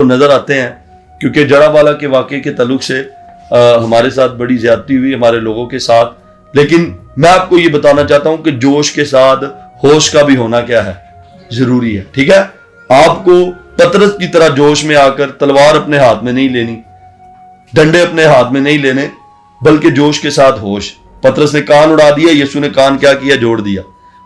نظر آتے ہیں، کیونکہ جڑا والا کے واقعے کے تعلق سے ہمارے ساتھ بڑی زیادتی ہوئی ہمارے لوگوں کے ساتھ، لیکن میں آپ کو یہ بتانا چاہتا ہوں کہ جوش کے ساتھ ہوش کا بھی ہونا کیا ہے، ضروری ہے، ٹھیک ہے؟ آپ کو پطرس کی طرح جوش میں آ کر تلوار اپنے ہاتھ میں نہیں لینی، ڈنڈے اپنے ہاتھ میں نہیں لینے، بلکہ جوش کے ساتھ ہوش۔ پطرس نے کان اڑا دیا، یسوع نے کان کیا کیا؟ جوڑ دیا،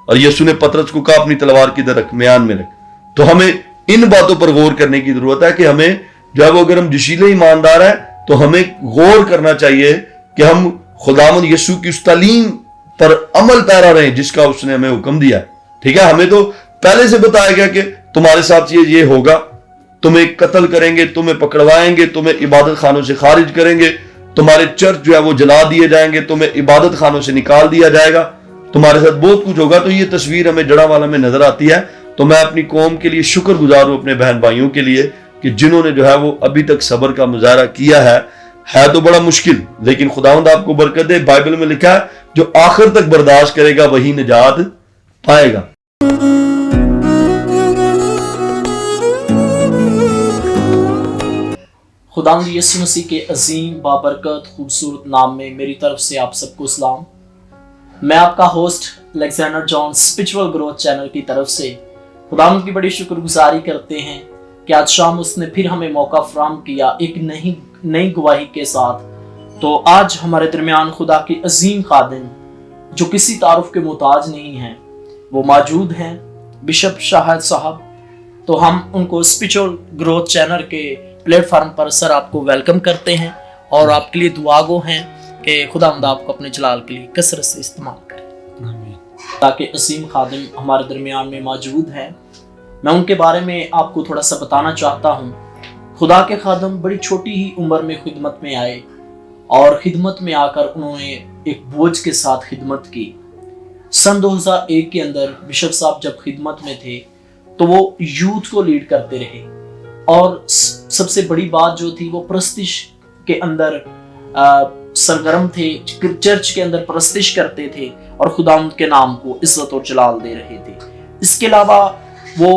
اور یسوع نے پطرس کو کہا اپنی تلوار کدھر رکھ؟ میان میں رکھ۔ تو ہمیں ان باتوں پر غور کرنے کی ضرورت ہے کہ ہمیں جب اگر ہم جشیلے ایماندار ہیں تو ہمیں غور کرنا چاہیے کہ ہم خداوند یسوع کی اس تعلیم پر عمل پیرا رہیں جس کا اس نے ہمیں حکم دیا ہے، ٹھیک ہے؟ ہمیں تو پہلے سے بتایا گیا کہ تمہارے ساتھ یہ ہوگا، تمہیں قتل کریں گے، تمہیں پکڑوائیں گے، تمہیں عبادت خانوں سے خارج کریں گے، تمہارے چرچ جو ہے وہ جلا دیے جائیں گے، تمہیں عبادت خانوں سے نکال دیا جائے گا، تمہارے ساتھ بہت کچھ ہوگا۔ تو یہ تصویر ہمیں جڑا والا میں نظر آتی ہے۔ تو میں اپنی قوم کے لیے شکر گزار ہوں، اپنے بہن بھائیوں کے لیے کہ جنہوں نے جو ہے وہ ابھی تک صبر کا مظاہرہ کیا ہے تو بڑا مشکل، لیکن خداوند آپ کو برکت دے۔ بائبل میں لکھا ہے جو آخر تک برداشت کرے گا وہی نجات پائے گا۔ خداوند یسوع مسیح کے عظیم بابرکت خوبصورت نام میں میری طرف سے آپ سب کو سلام۔ میں آپ کا ہوسٹ الیگزینڈر جان اسپرچول گروتھ چینل کی طرف سے خداوند کی بڑی شکر گزاری کرتے ہیں کہ آج شام اس نے پھر ہمیں موقع فراہم کیا ایک نئی گواہی کے ساتھ۔ تو آج ہمارے درمیان خدا کے عظیم خادم جو کسی تعارف کے محتاج نہیں ہیں وہ موجود ہیں، بشپ شاہد صاحب۔ تو ہم ان کو اسپرچول گروتھ چینل کے پلیٹ فارم پر سر آپ کو ویلکم کرتے ہیں اور آپ کے لیے دعا گو ہیں کہ خداوند آپ کو اپنے جلال کے لیے کثرت سے استعمال کرے۔ تاکہ عظیم خادم ہمارے درمیان میں موجود ہیں، میں ان کے بارے میں آپ کو تھوڑا سا بتانا چاہتا ہوں۔ خدا کے خادم بڑی چھوٹی ہی عمر میں خدمت میں آئے اور خدمت میں آ کر انہوں نے ایک بوجھ کے ساتھ خدمت کی۔ سن 2001 کے اندر بشپ صاحب جب خدمت میں تھے تو وہ یوتھ کو لیڈ کرتے رہے، اور سب سے بڑی بات جو تھی وہ پرستش کے اندر سرگرم تھے، چرچ کے اندر پرستش کرتے تھے اور خداوند کے نام کو عزت اور جلال دے رہے تھے۔ اس کے علاوہ وہ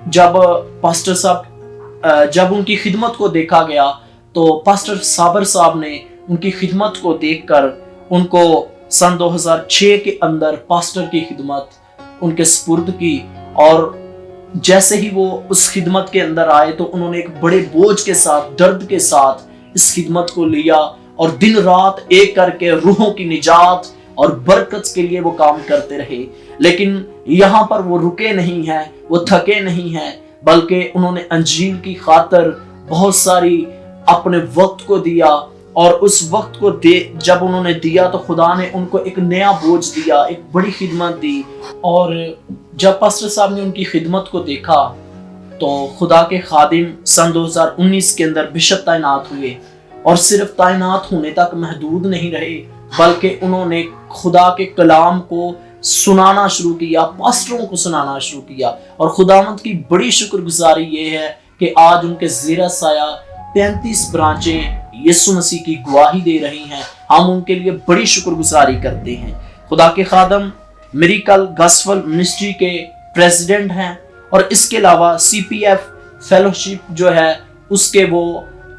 جب پاسٹر صاحب جب ان کی خدمت کو دیکھا گیا تو پاسٹر صابر صاحب نے ان کی خدمت کو دیکھ کر ان کو سن 2006 کے اندر پاسٹر کی خدمت ان کے سپرد کی، اور جیسے ہی وہ اس خدمت کے اندر آئے تو انہوں نے ایک بڑے بوجھ کے ساتھ، درد کے ساتھ اس خدمت کو لیا اور دن رات ایک کر کے روحوں کی نجات اور برکت کے لیے وہ کام کرتے رہے۔ لیکن یہاں پر وہ رکے نہیں ہیں، وہ تھکے نہیں ہیں، بلکہ انہوں نے انجیل کی خاطر بہت ساری اپنے وقت کو دیا، اور اس وقت کو جب انہوں نے دیا تو خدا نے ان کو ایک نیا بوجھ دیا، ایک بڑی خدمت دی۔ اور جب پاسٹر صاحب نے ان کی خدمت کو دیکھا تو خدا کے خادم سن 2019 کے اندر بشپ تعینات ہوئے، اور صرف تعینات ہونے تک محدود نہیں رہے بلکہ انہوں نے خدا کے کلام کو سنانا شروع کیا، پاسٹروں کو سنانا شروع کیا۔ اور خداوند کی بڑی شکر گزاری یہ ہے کہ آج ان کے زیر سایہ 33 برانچیں یسوع مسیح کی گواہی دے رہی ہیں۔ ہم ان کے لیے بڑی شکر گزاری کرتے ہیں۔ خدا کے خادم میریکل گاسپل منسٹری کے پریزیڈنٹ ہیں، اور اس کے علاوہ CPF فیلوشپ جو ہے اس کے وہ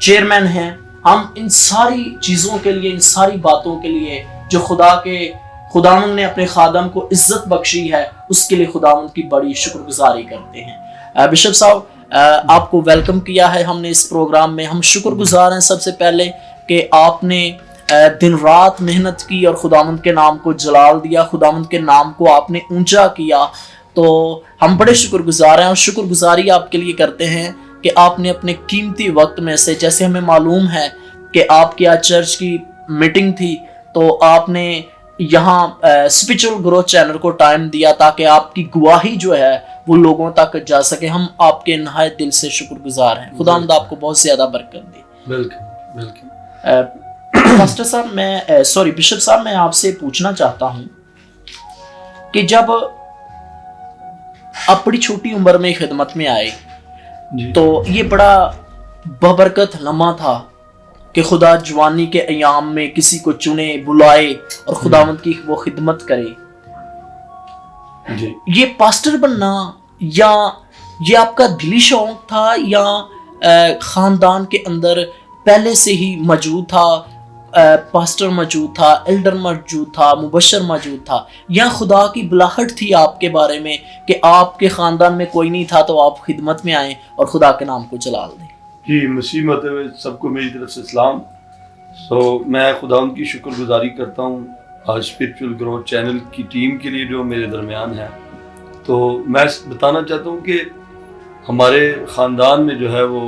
چیئرمین ہیں۔ ہم ان ساری چیزوں کے لیے، ان ساری باتوں کے لیے جو خداوند نے اپنے خادم کو عزت بخشی ہے، اس کے لیے خداوند کی بڑی شکر گزاری کرتے ہیں۔ بشپ صاحب آپ کو ویلکم کیا ہے ہم نے اس پروگرام میں۔ ہم شکر گزار ہیں سب سے پہلے کہ آپ نے دن رات محنت کی اور خداوند کے نام کو جلال دیا، خداوند کے نام کو آپ نے اونچا کیا، تو ہم بڑے شکر گزار ہیں۔ اور شکر گزاری آپ کے لیے کرتے ہیں کہ آپ نے اپنے قیمتی وقت میں سے، جیسے ہمیں معلوم ہے کہ آپ کی آج چرچ کی میٹنگ تھی، تو آپ نے یہاں اسپرچول گروتھ چینل کو ٹائم دیا تاکہ آپ کی گواہی جو ہے وہ لوگوں تک جا سکے۔ ہم آپ کے نہایت دل سے شکر گزار ہیں۔ خداوند آپ کو بہت زیادہ برکت دے۔ بالکل۔ پاسٹر صاحب بشپ صاحب میں آپ سے پوچھنا چاہتا ہوں کہ جب آپ بڑی چھوٹی عمر میں خدمت میں آئے تو یہ بڑا بابرکت لمحہ تھا کہ خدا جوانی کے ایام میں کسی کو چنے، بلائے اور خداوند کی وہ خدمت کرے۔ یہ پاسٹر بننا یا یہ آپ کا دلی شوق تھا یا خاندان کے اندر پہلے سے ہی موجود تھا، پاسٹر موجود تھا، ایلڈر موجود تھا، مبشر موجود تھا، یا خدا کی بلاہٹ تھی آپ کے بارے میں کہ آپ کے خاندان میں کوئی نہیں تھا تو آپ خدمت میں آئیں اور خدا کے نام کو جلال دیں؟ جی، مسیح مت میں سب کو میری طرف سے سلام۔ میں خدا ان کی شکر گزاری کرتا ہوں آج اسپرچول گروتھ چینل کی ٹیم کے لیے جو میرے درمیان ہے۔ تو میں بتانا چاہتا ہوں کہ ہمارے خاندان میں جو ہے وہ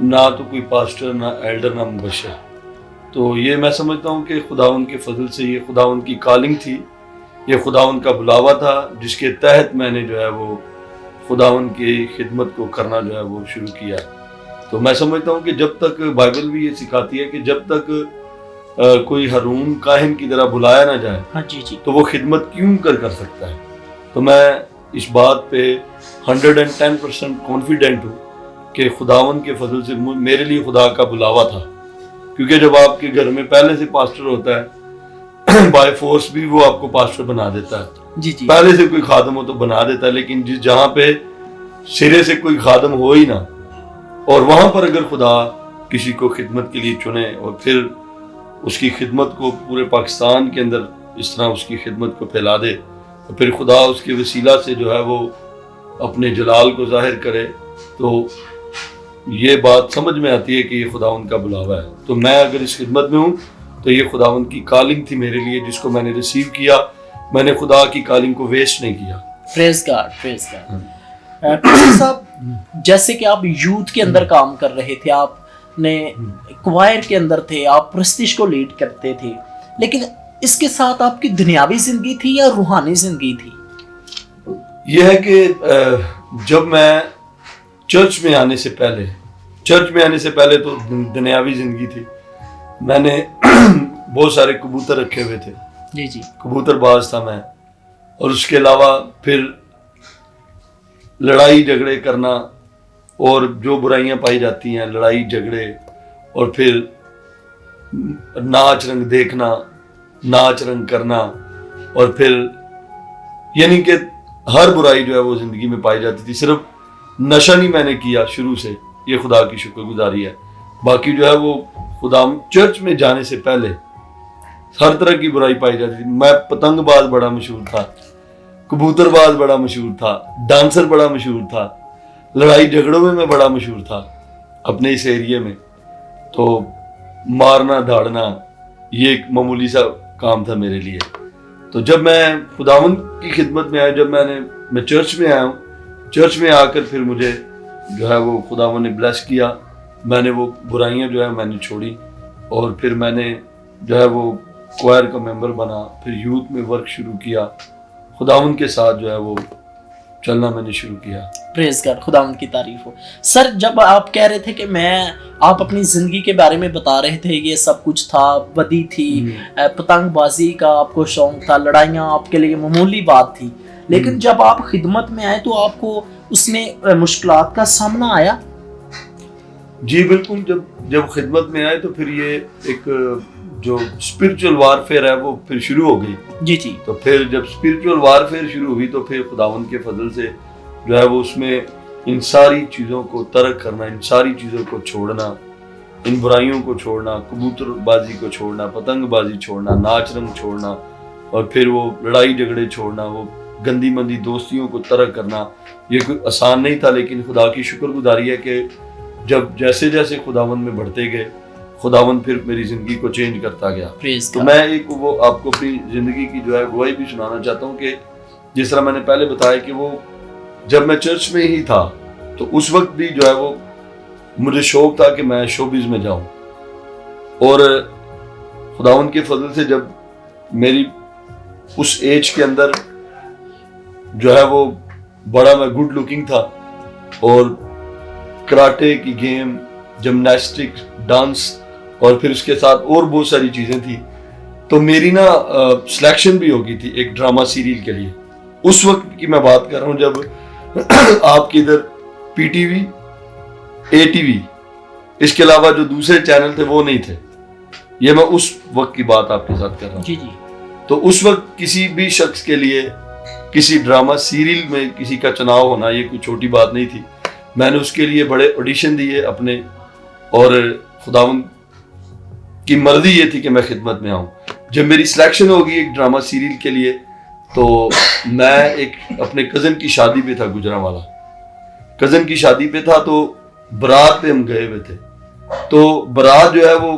نہ تو کوئی پاسٹر، نہ ایلڈر، نہ مبشر۔ تو یہ میں سمجھتا ہوں کہ خداوند کے فضل سے یہ خداوند کی کالنگ تھی، یہ خداوند کا بلاوا تھا، جس کے تحت میں نے جو ہے وہ خداوند کی خدمت کو کرنا جو ہے وہ شروع کیا۔ تو میں سمجھتا ہوں کہ جب تک بائبل بھی یہ سکھاتی ہے کہ جب تک کوئی ہارون کاہن کی طرح بلایا نہ جائے ہاں جی جی، تو وہ خدمت کیوں کر سکتا ہے۔ تو میں اس بات پہ 110% کانفیڈنٹ ہوں کہ خداوند کے فضل سے میرے لیے خدا کا بلاوا تھا، کیونکہ جب آپ کے گھر میں پہلے سے پاسٹر ہوتا ہے، بائی فورس بھی وہ آپ کو پاسٹر بنا دیتا ہے۔ جی جی، پہلے سے کوئی خادم ہو تو بنا دیتا ہے، لیکن جہاں پہ سرے سے کوئی خادم ہو ہی نہ، اور وہاں پر اگر خدا کسی کو خدمت کے لیے چنے اور پھر اس کی خدمت کو پورے پاکستان کے اندر اس طرح اس کی خدمت کو پھیلا دے، اور پھر خدا اس کے وسیلہ سے جو ہے وہ اپنے جلال کو ظاہر کرے، تو یہ بات سمجھ میں آتی ہے کہ یہ خداوند کا بلاوا ہے۔ تو میں اگر اس خدمت میں ہوں تو یہ خداوند کی کالنگ تھی میرے لیے، جس کو میں نے ریسیو کیا۔ میں نے خدا کی کالنگ کو ویسٹ نہیں کیا۔ پریز گاڈ، پریز گاڈ۔ پاسٹر صاحب، جیسے کہ آپ یوتھ کے اندر کام کر رہے تھے، آپ نے کوائر کے اندر تھے، آپ پرستش کو لیڈ کرتے تھے، لیکن اس کے ساتھ آپ کی دنیاوی زندگی تھی یا روحانی زندگی تھی؟ یہ ہے کہ جب میں چرچ میں آنے سے پہلے تو دنیاوی زندگی تھی۔ میں نے بہت سارے کبوتر رکھے ہوئے تھے، جی جی، کبوتر باز تھا میں، اور اس کے علاوہ پھر لڑائی جھگڑے کرنا، اور جو برائیاں پائی جاتی ہیں، لڑائی جھگڑے، اور پھر ناچ رنگ دیکھنا، ناچ رنگ کرنا، اور پھر یعنی کہ ہر برائی جو ہے وہ زندگی میں پائی جاتی تھی۔ صرف نشہ نہیں میں نے کیا شروع سے، یہ خدا کی شکر گزاری ہے۔ باقی جو ہے وہ خدا چرچ میں جانے سے پہلے ہر طرح کی برائی پائی جاتی تھی۔ میں پتنگ باز بڑا مشہور تھا، کبوتر باز بڑا مشہور تھا، ڈانسر بڑا مشہور تھا، لڑائی جھگڑوں میں بڑا مشہور تھا اپنے اس ایریے میں۔ تو مارنا دھاڑنا یہ ایک معمولی سا کام تھا میرے لیے۔ تو جب میں خداوند کی خدمت میں آیا، جب میں چرچ میں آیا ہوں، چرچ میں آ کر پھر مجھے جو ہے وہ خداوند نے بلیس کیا۔ میں نے وہ برائیاں جو ہے میں نے چھوڑی، اور پھر میں نے جو ہے وہ کوائر کا ممبر بنا، پھر یوتھ میں ورک شروع کیا، خداوند کے ساتھ جو ہے وہ چلنا میں نے شروع کیا۔ پریز گاڈ، خداوند کی تعریف ہو۔ سر، جب آپ کہہ رہے تھے کہ آپ اپنی زندگی کے بارے میں بتا رہے تھے، یہ سب کچھ تھا، بدی تھی، پتنگ بازی کا آپ کو شوق تھا، لڑائیاں آپ کے لیے معمولی بات تھی، لیکن جب آپ خدمت میں آئے تو آپ کو اس میں مشکلات کا سامنا آیا؟ جی بالکل، جب خدمت میں آئے تو پھر یہ ایک جو اسپرچل وارفیئر ہے وہ پھر شروع ہو گئی۔ جی جی، تو پھر جب اسپرچل وارفیئر شروع ہوئی تو پھر خداوند کے فضل سے جو ہے وہ اس میں ان ساری چیزوں کو ترک کرنا، ان ساری چیزوں کو چھوڑنا، ان برائیوں کو چھوڑنا، کبوتر بازی کو چھوڑنا، پتنگ بازی چھوڑنا، ناچ رنگ چھوڑنا، اور پھر وہ لڑائی جھگڑے چھوڑنا، وہ گندی مندی دوستیوں کو ترک کرنا، یہ کوئی آسان نہیں تھا، لیکن خدا کی شکر گزاری ہے کہ جب جیسے جیسے خداوند میں بڑھتے گئے، خداوند پھر میری زندگی کو چینج کرتا گیا۔ تو میں ایک وہ آپ کو اپنی زندگی کی جو ہے گواہی بھی سنانا چاہتا ہوں کہ جس طرح میں نے پہلے بتایا کہ وہ جب میں چرچ میں ہی تھا تو اس وقت بھی جو ہے وہ مجھے شوق تھا کہ میں شوبز میں جاؤں، اور خداوند کے فضل سے جب میری اس ایج کے اندر جو ہے وہ بڑا میں گڈ لکنگ تھا، اور کراٹے کی گیم، جمناسٹک، ڈانس، اور پھر اس کے ساتھ اور بہت ساری چیزیں تھیں، تو میری سلیکشن بھی ہو گئی تھی ایک ڈرامہ سیریل کے لیے۔ اس وقت کی میں بات کر رہا ہوں جب آپ کے ادھر P T V, A T V, اس کے علاوہ جو دوسرے چینل تھے وہ نہیں تھے۔ یہ میں اس وقت کی بات آپ کے ساتھ کر رہا ہوں۔ جی جی، تو اس وقت کسی بھی شخص کے لیے کسی ڈرامہ سیریل میں کسی کا چناؤ ہونا یہ کوئی چھوٹی بات نہیں تھی۔ میں نے اس کے لیے بڑے آڈیشن دیے اپنے، اور خداوند کی مرضی یہ تھی کہ میں خدمت میں آؤں۔ جب میری سلیکشن ہوگی ایک ڈرامہ سیریل کے لیے، تو میں ایک اپنے کزن کی شادی پہ تھا، گجرانوالا کزن کی شادی پہ تھا، تو برات پہ ہم گئے ہوئے تھے۔ تو برات جو ہے وہ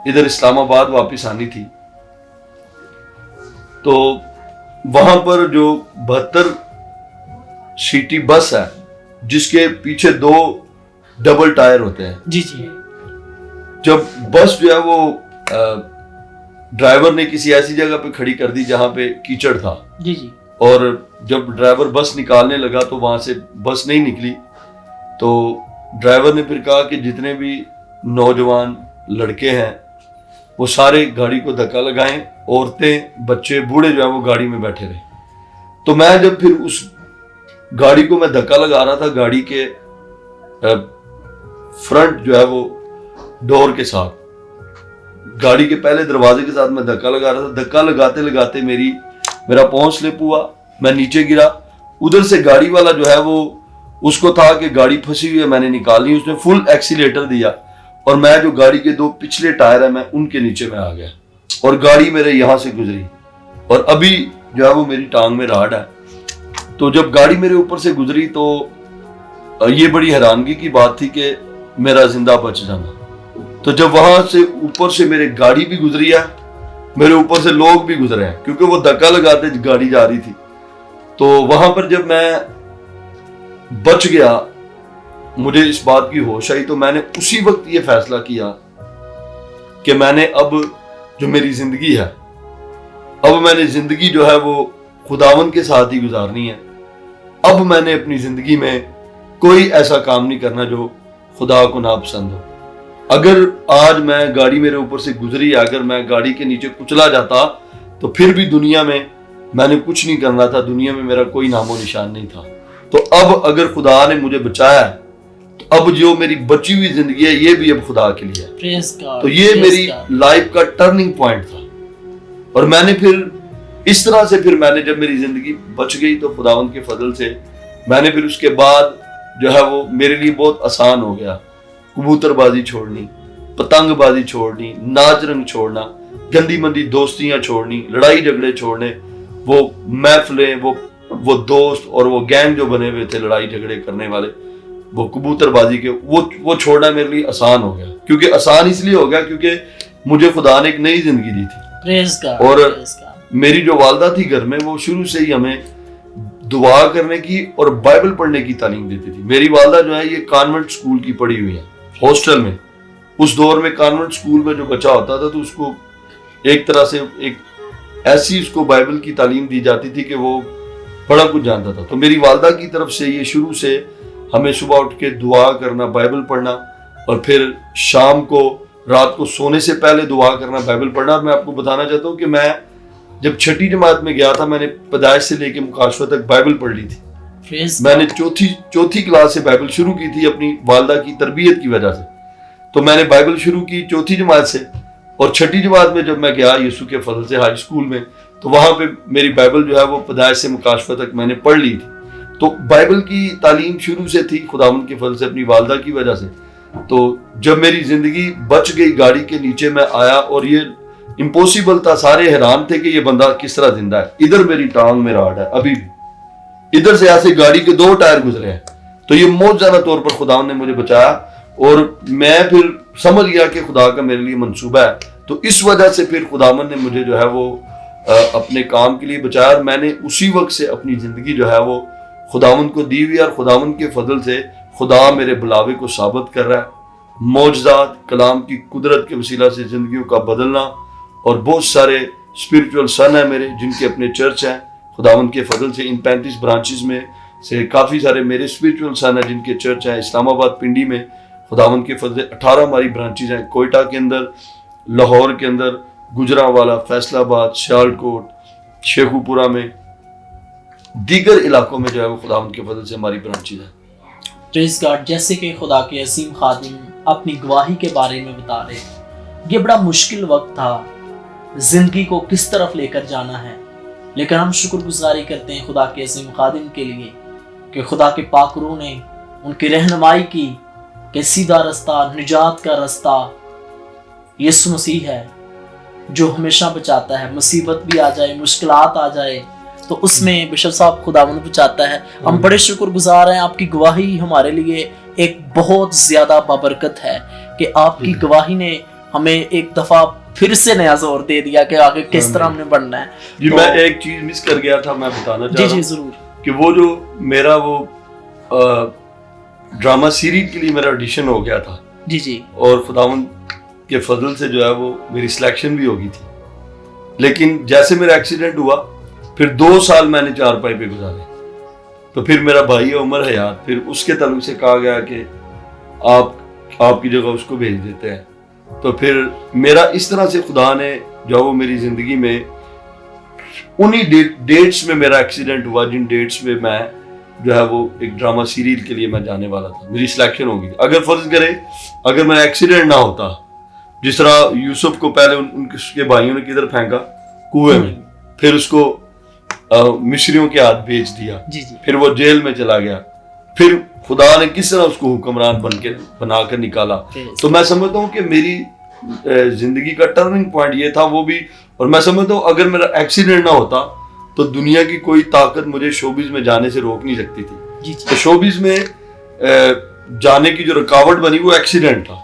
ادھر اسلام آباد واپس آنی تھی، تو وہاں پر جو 72 سیٹی بس ہے جس کے پیچھے 2 ڈبل ٹائر ہوتے ہیں، جی جی، جب بس جو ہے وہ ڈرائیور نے کسی ایسی جگہ پہ کھڑی کر دی جہاں پہ کیچڑ تھا، جی جی، اور جب ڈرائیور بس نکالنے لگا تو وہاں سے بس نہیں نکلی، تو ڈرائیور نے پھر کہا کہ جتنے بھی نوجوان لڑکے ہیں وہ سارے گاڑی کو دھکا لگائیں، عورتیں بچے بوڑھے جو ہیں وہ گاڑی میں بیٹھے رہے۔ تو میں جب پھر اس گاڑی کو میں دھکا لگا رہا تھا، گاڑی کے فرنٹ جو ہے وہ ڈور کے ساتھ، گاڑی کے پہلے دروازے کے ساتھ میں دھکا لگا رہا تھا، دھکا لگاتے لگاتے میرا پاؤں سلپ ہوا، میں نیچے گرا۔ ادھر سے گاڑی والا جو ہے وہ اس کو تھا کہ گاڑی پھنسی ہوئی ہے، میں نے نکالنی، اس نے فل ایکسیلیٹر دیا، اور میں جو گاڑی کے 2 پچھلے ٹائر ہیں میں ان کے نیچے میں آ گیا، اور گاڑی میرے یہاں سے گزری، اور ابھی جو ہے وہ میری ٹانگ میں راڈ ہے۔ تو جب گاڑی میرے اوپر سے گزری تو یہ بڑی حیرانگی کی بات تھی کہ میرا زندہ بچ جانا۔ تو جب وہاں سے اوپر سے میرے گاڑی بھی گزری ہے، میرے اوپر سے لوگ بھی گزرے ہیں، کیونکہ وہ دھکا لگاتے گاڑی جا رہی تھی۔ تو وہاں پر جب میں بچ گیا، مجھے اس بات کی ہوش آئی، تو میں نے اسی وقت یہ فیصلہ کیا کہ میں نے اب جو میری زندگی ہے، اب میں نے زندگی جو ہے وہ خداوند کے ساتھ ہی گزارنی ہے۔ اب میں نے اپنی زندگی میں کوئی ایسا کام نہیں کرنا جو خدا کو ناپسند ہو۔ اگر آج میں گاڑی میرے اوپر سے گزری، اگر میں گاڑی کے نیچے کچلا جاتا، تو پھر بھی دنیا میں نے کچھ نہیں کرنا تھا، دنیا میں میرا کوئی نام و نشان نہیں تھا۔ تو اب اگر خدا نے مجھے بچایا ہے، تو اب جو میری بچی ہوئی زندگی ہے یہ بھی اب خدا کے لیے ہے۔ تو یہ میری لائف کا ٹرننگ پوائنٹ تھا، اور میں نے پھر اس طرح سے میں نے جب میری زندگی بچ گئی تو خداوند کے فضل سے میں نے پھر اس کے بعد جو ہے وہ میرے لیے بہت آسان ہو گیا، کبوتر بازی چھوڑنی، پتنگ بازی چھوڑنی، ناچ رنگ چھوڑنا، گندی مندی دوستیاں چھوڑنی، لڑائی جھگڑے چھوڑنے، وہ محفلیں، وہ دوست اور وہ گینگ جو بنے ہوئے تھے لڑائی جھگڑے کرنے والے، وہ کبوتر بازی کے، وہ چھوڑنا میرے لیے آسان ہو گیا۔ کیونکہ آسان اس لیے ہو گیا کیونکہ مجھے خدا نے ایک نئی زندگی دی تھی، اور میری جو والدہ تھی گھر میں، وہ شروع سے ہی ہمیں دعا کرنے کی اور بائبل پڑھنے کی تعلیم دیتی تھی۔ میری والدہ جو ہے یہ کانوینٹ سکول کی پڑھی ہوئی ہے، ہاسٹل میں۔ اس دور میں کانوینٹ سکول میں جو بچہ ہوتا تھا تو اس کو ایک طرح سے ایک ایسی اس کو بائبل کی تعلیم دی جاتی تھی کہ وہ بڑا کچھ جانتا تھا۔ تو میری والدہ کی طرف سے یہ شروع سے ہمیں صبح اٹھ کے دعا کرنا، بائبل پڑھنا، اور پھر شام کو رات کو سونے سے پہلے دعا کرنا، بائبل پڑھنا۔ اور میں آپ کو بتانا چاہتا ہوں کہ میں جب 6ٹھی جماعت میں گیا تھا، میں نے پیدائش سے لے کے مکاشفہ تک بائبل پڑھ لی تھی۔ میں نے چوتھی کلاس سے بائبل شروع کی تھی اپنی والدہ کی تربیت کی وجہ سے۔ تو میں نے بائبل شروع کی 4تھی جماعت سے، اور 6ٹھی جماعت میں جب میں گیا یسوع کے فضل سے ہائی اسکول میں، تو وہاں پہ میری بائبل جو ہے وہ پیدائش سے مکاشفہ تک میں نے پڑھ لی تھی۔ تو بائبل کی تعلیم شروع سے تھی خداوند کے فضل سے، اپنی والدہ کی وجہ سے۔ تو جب میری زندگی بچ گئی، گاڑی کے نیچے میں آیا، اور یہ امپوسیبل تھا، سارے حیران تھے کہ یہ بندہ کس طرح زندہ ہے۔ ادھر میری ٹانگ میں راڈ ہے ابھی بھی، ادھر سے ایسے گاڑی کے 2 ٹائر گزرے ہیں۔ تو یہ معجزانہ طور پر خداوند نے مجھے بچایا، اور میں پھر سمجھ گیا کہ خدا کا میرے لیے منصوبہ ہے۔ تو اس وجہ سے پھر خداوند نے مجھے جو ہے وہ اپنے کام کے لیے بچایا، اور میں نے اسی وقت سے اپنی زندگی جو ہے وہ خداوند کو دی ہوئی، اور خداوند کے فضل سے خدا میرے بلاوے کو ثابت کر رہا ہے۔ معجزات، کلام کی قدرت کے وسیلہ سے زندگیوں کا بدلنا، اور بہت سارے اسپرچول سن ہیں میرے جن کے اپنے چرچ ہیں خداوند کے فضل سے۔ ان 35 برانچز میں سے کافی سارے میرے اسپرچول سن ہیں جن کے چرچ ہیں۔ اسلام آباد پنڈی میں خداوند کے فضل سے 18 ہماری برانچز ہیں، کوئٹہ کے اندر، لاہور کے اندر، گجرانوالا، فیصل آباد، سیالکوٹ، شیخو پورہ میں، دیگر علاقوں میں جو ہے وہ خداوند کے فضل سے ہماری برانچز ہیں۔ پریز گاڈ، جیسے کہ خدا کے عظیم خادم اپنی گواہی کے بارے میں بتا رہے، یہ بڑا مشکل وقت تھا، زندگی کو کس طرف لے کر جانا ہے، لیکن ہم شکر گزاری کرتے ہیں خدا کے عظیم خادم کے لیے کہ خدا کے پاک روح نے ان کی رہنمائی کی کہ سیدھا رستہ، نجات کا رستہ یسوع مسیح ہے جو ہمیشہ بچاتا ہے. مصیبت بھی آ جائے، مشکلات آ جائے تو اس میں بشپ صاحب خداوند بچاتا ہے. ہم بڑے شکر گزار ہیں. آپ کی گواہی ہمارے لیے ایک بہت زیادہ بابرکت ہے کہ آپ کی گواہی نے ہمیں ایک دفعہ پھر سے نیا زور دے دیا کہ آگے کس طرح ہم نے بڑھنا ہے. جی میں ایک چیز مس کر گیا تھا، میں بتانا چاہ رہا ہوں. جی ضرور. کہ وہ جو میرا وہ ڈرامہ سیریز کے لیے میرا آڈیشن ہو گیا تھا. جی اور خداوند کے فضل سے جو ہے وہ میری سلیکشن بھی ہو گئی تھی. لیکن جیسے میرا ایکسیڈنٹ ہوا پھر 2 سال میں نے چارپائی پہ گزارے. تو پھر میرا بھائی عمر حیات، پھر اس کے تعلق سے کہا گیا کہ آپ کی جگہ اس کو بھیج دیتے ہیں. تو پھر میرا اس طرح سے خدا نے جو وہ میری زندگی میں انہی ڈیٹس میں میرا ایکسیڈنٹ ہوا جن ڈیٹس میں میں جو ہے وہ ایک ڈرامہ سیریل کے لیے میں جانے والا تھا. میری سلیکشن ہو گئی. اگر فرض کرے اگر میرا ایکسیڈنٹ نہ ہوتا، جس طرح یوسف کو پہلے ان کے بھائیوں نے کدھر پھینکا؟ کنویں میں. پھر اس کو مصریوں کے ہاتھ بھیج دیا. پھر وہ جیل میں چلا گیا. پھر خدا نے کس طرح اس کو حکمران بنا کر نکالا. تو میں سمجھتا ہوں کہ میری زندگی کا ٹرننگ پوائنٹ یہ تھا وہ بھی. اور میں سمجھتا ہوں اگر میرا ایکسیڈنٹ نہ ہوتا تو دنیا کی کوئی طاقت مجھے شوبز میں جانے سے روک نہیں سکتی تھی. تو شوبز میں جانے کی جو رکاوٹ بنی وہ ایکسیڈنٹ تھا.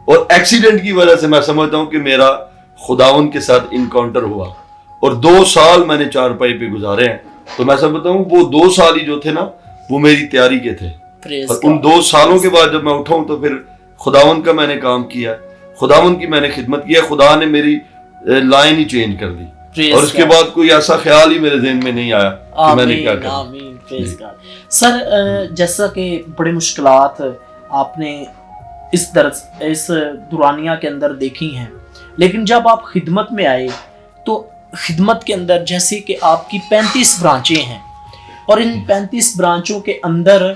اور ایکسیڈنٹ کی وجہ سے میں سمجھتا ہوں کہ میرا خداوند کے ساتھ انکاؤنٹر ہوا. اور 2 سال میں نے چارپائی پہ گزارے ہیں. تو میں سمجھتا ہوں وہ 2 سال ہی جو تھے نا وہ میری تیاری کے تھے. اور ان 2 سالوں کے بعد جب میں اٹھا ہوں تو پھر خداوند کا میں نے کام کیا، خداوند کی میں نے خدمت کیا. خدا نے میری لائن ہی چینج کر دی. اور اس کے بعد کوئی ایسا خیال ہی میرے ذہن میں نہیں آیا کہ میں نے کیا کرنا. سر جیسا کہ بڑی مشکلات آپ نے اس دورانیہ کے اندر دیکھی ہیں، لیکن جب آپ خدمت میں آئے تو خدمت کے اندر جیسے کہ آپ کی 35 برانچیں ہیں اور ان 35 برانچوں کے اندر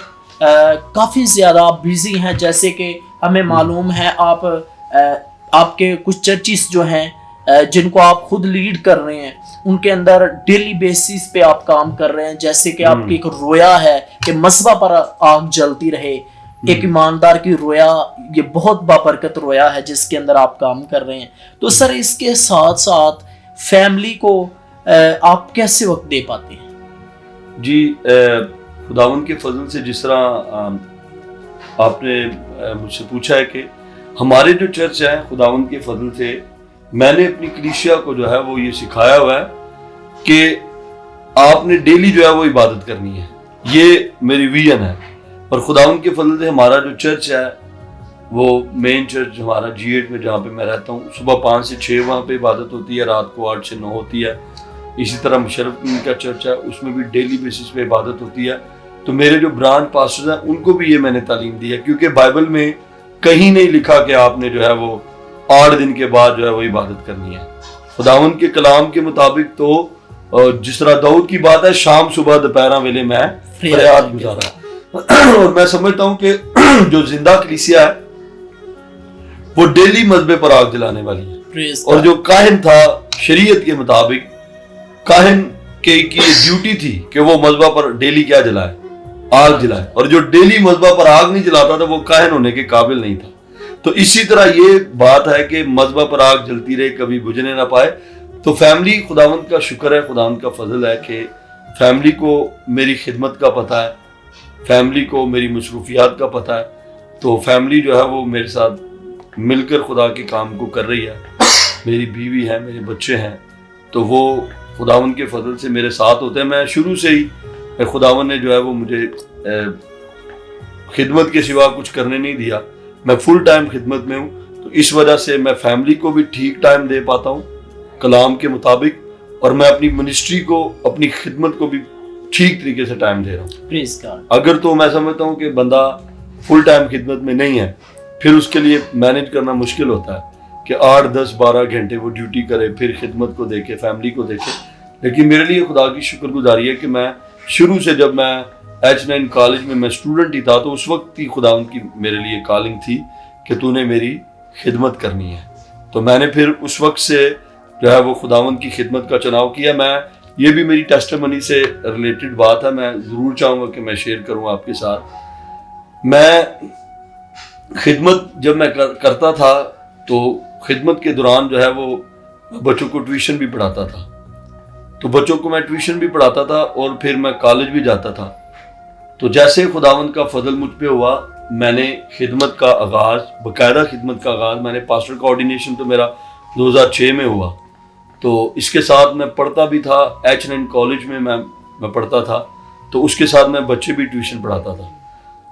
کافی زیادہ آپ بیزی ہیں. جیسے کہ ہمیں معلوم ہے آپ کے کچھ چرچز جو ہیں جن کو آپ خود لیڈ کر رہے ہیں ان کے اندر ڈیلی بیسس پہ آپ کام کر رہے ہیں. جیسے کہ آپ کی ایک رویا ہے کہ مصباح پر آگ جلتی رہے، ایک ایماندار کی رویا، یہ بہت بابرکت رویا ہے جس کے اندر آپ کام کر رہے ہیں. تو سر اس کے ساتھ ساتھ فیملی کو آپ کیسے وقت دے پاتے ہیں؟ جی خداوند کے فضل سے جس طرح آپ نے مجھ سے پوچھا ہے کہ ہمارے جو چرچ ہے خداوند کے فضل سے میں نے اپنی کلیسیا کو جو ہے وہ یہ سکھایا ہوا ہے کہ آپ نے ڈیلی جو ہے وہ عبادت کرنی ہے. یہ میری ویژن ہے. اور خداوند کے فضل سے ہمارا جو چرچ ہے وہ مین چرچ ہمارا G8 میں جہاں پہ میں رہتا ہوں، صبح 5 سے 6 وہاں پہ عبادت ہوتی ہے، رات کو 8 سے 9 ہوتی ہے. اسی طرح مشرف کا چرچ ہے، اس میں بھی ڈیلی بیسس پہ عبادت ہوتی ہے. تو میرے جو برانچ پاسٹرز ہیں ان کو بھی یہ میں نے تعلیم دی ہے، کیونکہ بائبل میں کہیں نہیں لکھا کہ آپ نے جو ہے وہ 8 دن کے بعد جو ہے وہ عبادت کرنی ہے. خداوند کے کلام کے مطابق تو جس طرح داؤد کی بات ہے، شام صبح دوپہر ویلے میں فریاد گزارا. اور میں سمجھتا ہوں کہ جو زندہ کلیسیا ہے وہ ڈیلی مذبے پر آگ جلانے والی ہے. اور جو کاہن تھا شریعت کے مطابق کاہن کی ڈیوٹی تھی کہ وہ مذبح پر ڈیلی کیا جلائے؟ آگ جلائے. اور جو ڈیلی مذبح پر آگ نہیں جلاتا تھا وہ کاہن ہونے کے قابل نہیں تھا. تو اسی طرح یہ بات ہے کہ مذبح پر آگ جلتی رہے، کبھی بجھنے نہ پائے. تو فیملی خداوند کا شکر ہے، خداوند کا فضل ہے کہ فیملی کو میری خدمت کا پتہ ہے، فیملی کو میری مصروفیات کا پتہ ہے. تو فیملی جو ہے وہ میرے ساتھ مل کر خدا کے کام کو کر رہی ہے. میری بیوی ہے، میرے بچے ہیں، تو وہ خداوند کے فضل سے میرے ساتھ ہوتے ہیں. میں شروع سے ہی خداوند نے جو ہے وہ مجھے خدمت کے سوا کچھ کرنے نہیں دیا. میں فل ٹائم خدمت میں ہوں. تو اس وجہ سے میں فیملی کو بھی ٹھیک ٹائم دے پاتا ہوں کلام کے مطابق، اور میں اپنی منسٹری کو، اپنی خدمت کو بھی ٹھیک طریقے سے ٹائم دے رہا ہوں. پریز گاڈ. اگر تو میں سمجھتا ہوں کہ بندہ فل ٹائم خدمت میں نہیں ہے پھر اس کے لیے مینیج کرنا مشکل ہوتا ہے کہ 8 10 12 گھنٹے وہ ڈیوٹی کرے، پھر خدمت کو دیکھے، فیملی کو دیکھے. لیکن میرے لیے خدا کی شکر گزاری ہے کہ میں شروع سے جب میں H9 کالج میں اسٹوڈنٹ ہی تھا تو اس وقت ہی خداوند کی میرے لیے کالنگ تھی کہ تو نے میری خدمت کرنی ہے. تو میں نے پھر اس وقت سے جو ہے وہ خداوند کی خدمت کا چناؤ کیا. میں یہ بھی میری ٹیسٹیمنی سے ریلیٹڈ بات ہے، میں ضرور چاہوں گا کہ میں شیئر کروں آپ کے ساتھ. میں خدمت جب میں کرتا تھا تو خدمت کے دوران جو ہے وہ بچوں کو ٹیوشن بھی پڑھاتا تھا. تو بچوں کو میں ٹیوشن بھی پڑھاتا تھا اور پھر میں کالج بھی جاتا تھا. تو جیسے خداوند کا فضل مجھ پہ ہوا, میں نے خدمت کا آغاز, باقاعدہ خدمت کا آغاز میں نے پاسٹر کا آرڈینیشن تو میرا 2006 میں ہوا. تو اس کے ساتھ میں پڑھتا بھی تھا, H&N کالج میں پڑھتا تھا, تو اس کے ساتھ میں بچے بھی ٹیوشن پڑھاتا تھا.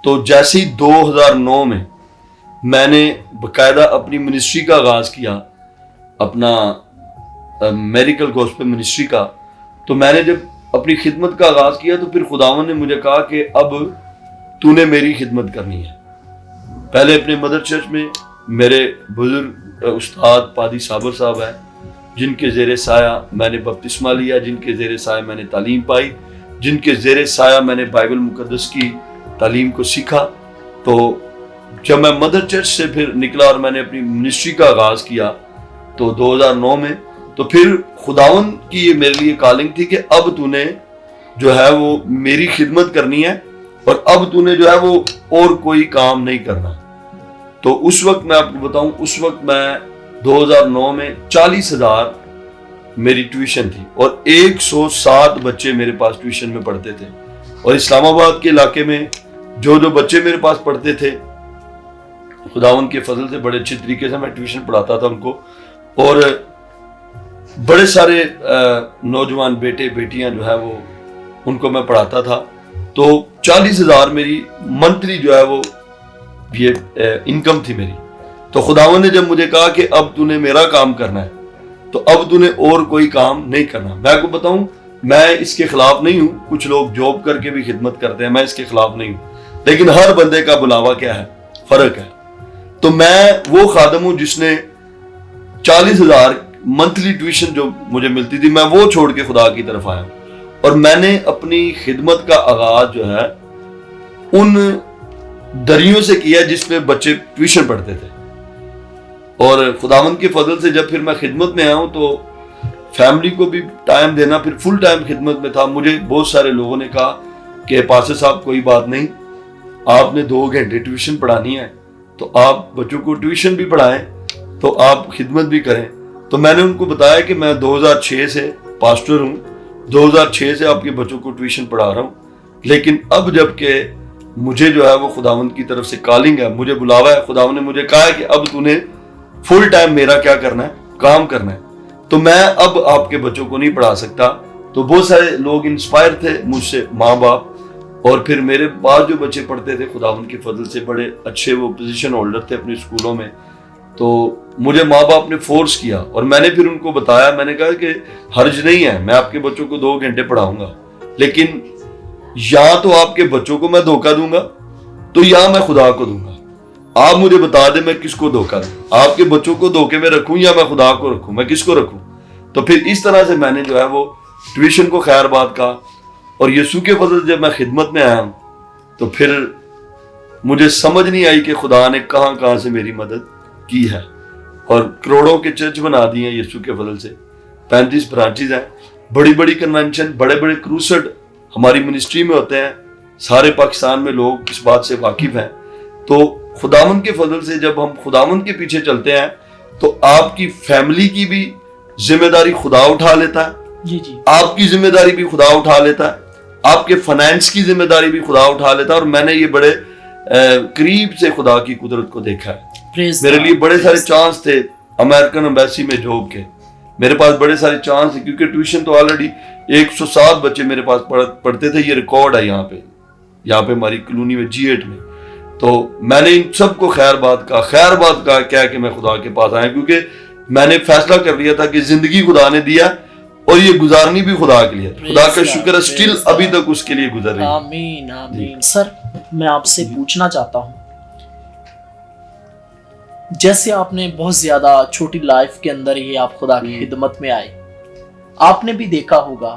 تو جیسے ہی 2009 میں نے باقاعدہ اپنی منسٹری کا آغاز کیا, اپنا میریکل گوسپل منسٹری کا, تو میں نے جب اپنی خدمت کا آغاز کیا تو پھر خداوند نے مجھے کہا کہ اب تو نے میری خدمت کرنی ہے. پہلے اپنے مدر چرچ میں میرے بزرگ استاد پادی صابر صاحب ہیں, جن کے زیر سایہ میں نے بپتسمہ لیا, جن کے زیر سایہ میں نے تعلیم پائی, جن کے زیر سایہ میں نے بائبل مقدس کی تعلیم کو سیکھا. تو جب میں مدر چرچ سے پھر نکلا اور میں نے اپنی منسٹری کا آغاز کیا تو 2009 میں, تو پھر خداوند کی یہ میرے لیے کالنگ تھی کہ اب تو نے جو ہے وہ میری خدمت کرنی ہے اور اب تو نے جو ہے وہ اور کوئی کام نہیں کرنا. تو اس وقت میں آپ کو بتاؤں, اس وقت میں 2009 میں 40,000 میری ٹیوشن تھی اور 107 بچے میرے پاس ٹیوشن میں پڑھتے تھے. اور اسلام آباد کے علاقے میں جو بچے میرے پاس پڑھتے تھے, خداوند کے فضل سے بڑے اچھے طریقے سے میں ٹیوشن پڑھاتا تھا ان کو. اور بڑے سارے نوجوان بیٹے بیٹیاں جو ہے وہ ان کو میں پڑھاتا تھا. تو 40,000 میری منتھلی جو ہے وہ یہ انکم تھی میری. تو خداوند نے جب مجھے کہا کہ اب تو نے میرا کام کرنا ہے تو اب تو نے اور کوئی کام نہیں کرنا. میں آپ کو بتاؤں, میں اس کے خلاف نہیں ہوں, کچھ لوگ جاب کر کے بھی خدمت کرتے ہیں, میں اس کے خلاف نہیں ہوں, لیکن ہر بندے کا بلاوا کیا ہے, فرق ہے. تو میں وہ خادم ہوں جس نے 40,000 منتھلی ٹیوشن جو مجھے ملتی تھی میں وہ چھوڑ کے خدا کی طرف آیا, اور میں نے اپنی خدمت کا آغاز جو ہے ان دریوں سے کیا جس میں بچے ٹیوشن پڑھتے تھے. اور خداوند کے فضل سے جب پھر میں خدمت میں آیا ہوں تو فیملی کو بھی ٹائم دینا, پھر فل ٹائم خدمت میں تھا. مجھے بہت سارے لوگوں نے کہا کہ پاسٹر صاحب کوئی بات نہیں, آپ نے 2 گھنٹے ٹیوشن پڑھانی ہے تو آپ بچوں کو ٹیوشن بھی پڑھائیں تو آپ خدمت بھی کریں. تو میں نے ان کو بتایا کہ میں 2006 سے پاسٹر ہوں, 2006 سے آپ کے بچوں کو ٹیوشن پڑھا رہا ہوں, لیکن اب جب کہ مجھے جو ہے وہ خداوند کی طرف سے کالنگ ہے, مجھے بلاوا ہے, خداوند نے مجھے کہا ہے کہ اب تو نے فل ٹائم میرا کیا کرنا ہے, کام کرنا ہے, تو میں اب آپ کے بچوں کو نہیں پڑھا سکتا. تو بہت سارے لوگ انسپائر تھے مجھ سے, ماں باپ, اور پھر میرے پاس جو بچے پڑھتے تھے خداوند کے فضل سے بڑے اچھے وہ پوزیشن ہولڈر تھے اپنے اسکولوں میں. تو مجھے ماں باپ نے فورس کیا اور میں نے پھر ان کو بتایا, میں نے کہا کہ حرج نہیں ہے, میں آپ کے بچوں کو 2 گھنٹے پڑھاؤں گا, لیکن یا تو آپ کے بچوں کو میں دھوکہ دوں گا تو یا میں خدا کو دوں گا. آپ مجھے بتا دیں میں کس کو دھوکہ دوں, آپ کے بچوں کو دھوکے میں رکھوں یا میں خدا کو رکھوں, میں کس کو رکھوں. تو پھر اس طرح سے میں نے جو ہے وہ ٹیوشن کو خیر بات کہا. اور یسوع کے فضل جب میں خدمت میں آیا ہوں تو پھر مجھے سمجھ نہیں آئی کہ خدا نے کہاں سے میری مدد کی ہے, اور کروڑوں کے چرچ بنا دیے ہیں یسوع کے فضل سے. 35 برانچز ہیں, بڑی بڑی کنونشن, بڑے بڑے کروسڈ ہماری منسٹری میں ہوتے ہیں. سارے پاکستان میں لوگ اس بات سے واقف ہیں. تو خداوند کے فضل سے جب ہم خداوند کے پیچھے چلتے ہیں تو آپ کی فیملی کی بھی ذمہ داری خدا اٹھا لیتا ہے, جی جی, آپ کی ذمہ داری بھی خدا اٹھا لیتا ہے, آپ کے فائنینس کی ذمہ داری بھی خدا اٹھا لیتا ہے. اور میں نے یہ بڑے قریب سے خدا کی قدرت کو دیکھا ہے. میرے لیے بڑے سارے چانس تھے امریکن ایمبیسی میں جاب کے, میرے پاس بڑے سارے چانس تھے کیونکہ ٹیوشن تو آلریڈی 107 بچے میرے پاس پڑھتے تھے. یہ ریکارڈ ہے یہاں پہ ہماری کلونی میں G8 میں. تو میں نے ان سب کو خیر بات کہا کیا کہ میں خدا کے پاس آیا, کیونکہ میں نے فیصلہ کر لیا تھا کہ زندگی خدا نے دیا اور یہ گزارنی بھی خدا کے لیے. خدا کا شکر ہے سٹل ابھی تک اس کے لیے گزر رہی ہے. آمین آمین. سر میں آپ سے پوچھنا چاہتا ہوں, جیسے آپ نے بہت زیادہ چھوٹی لائف کے اندر ہی آپ خدا کی خدمت میں آئے, آپ نے بھی دیکھا ہوگا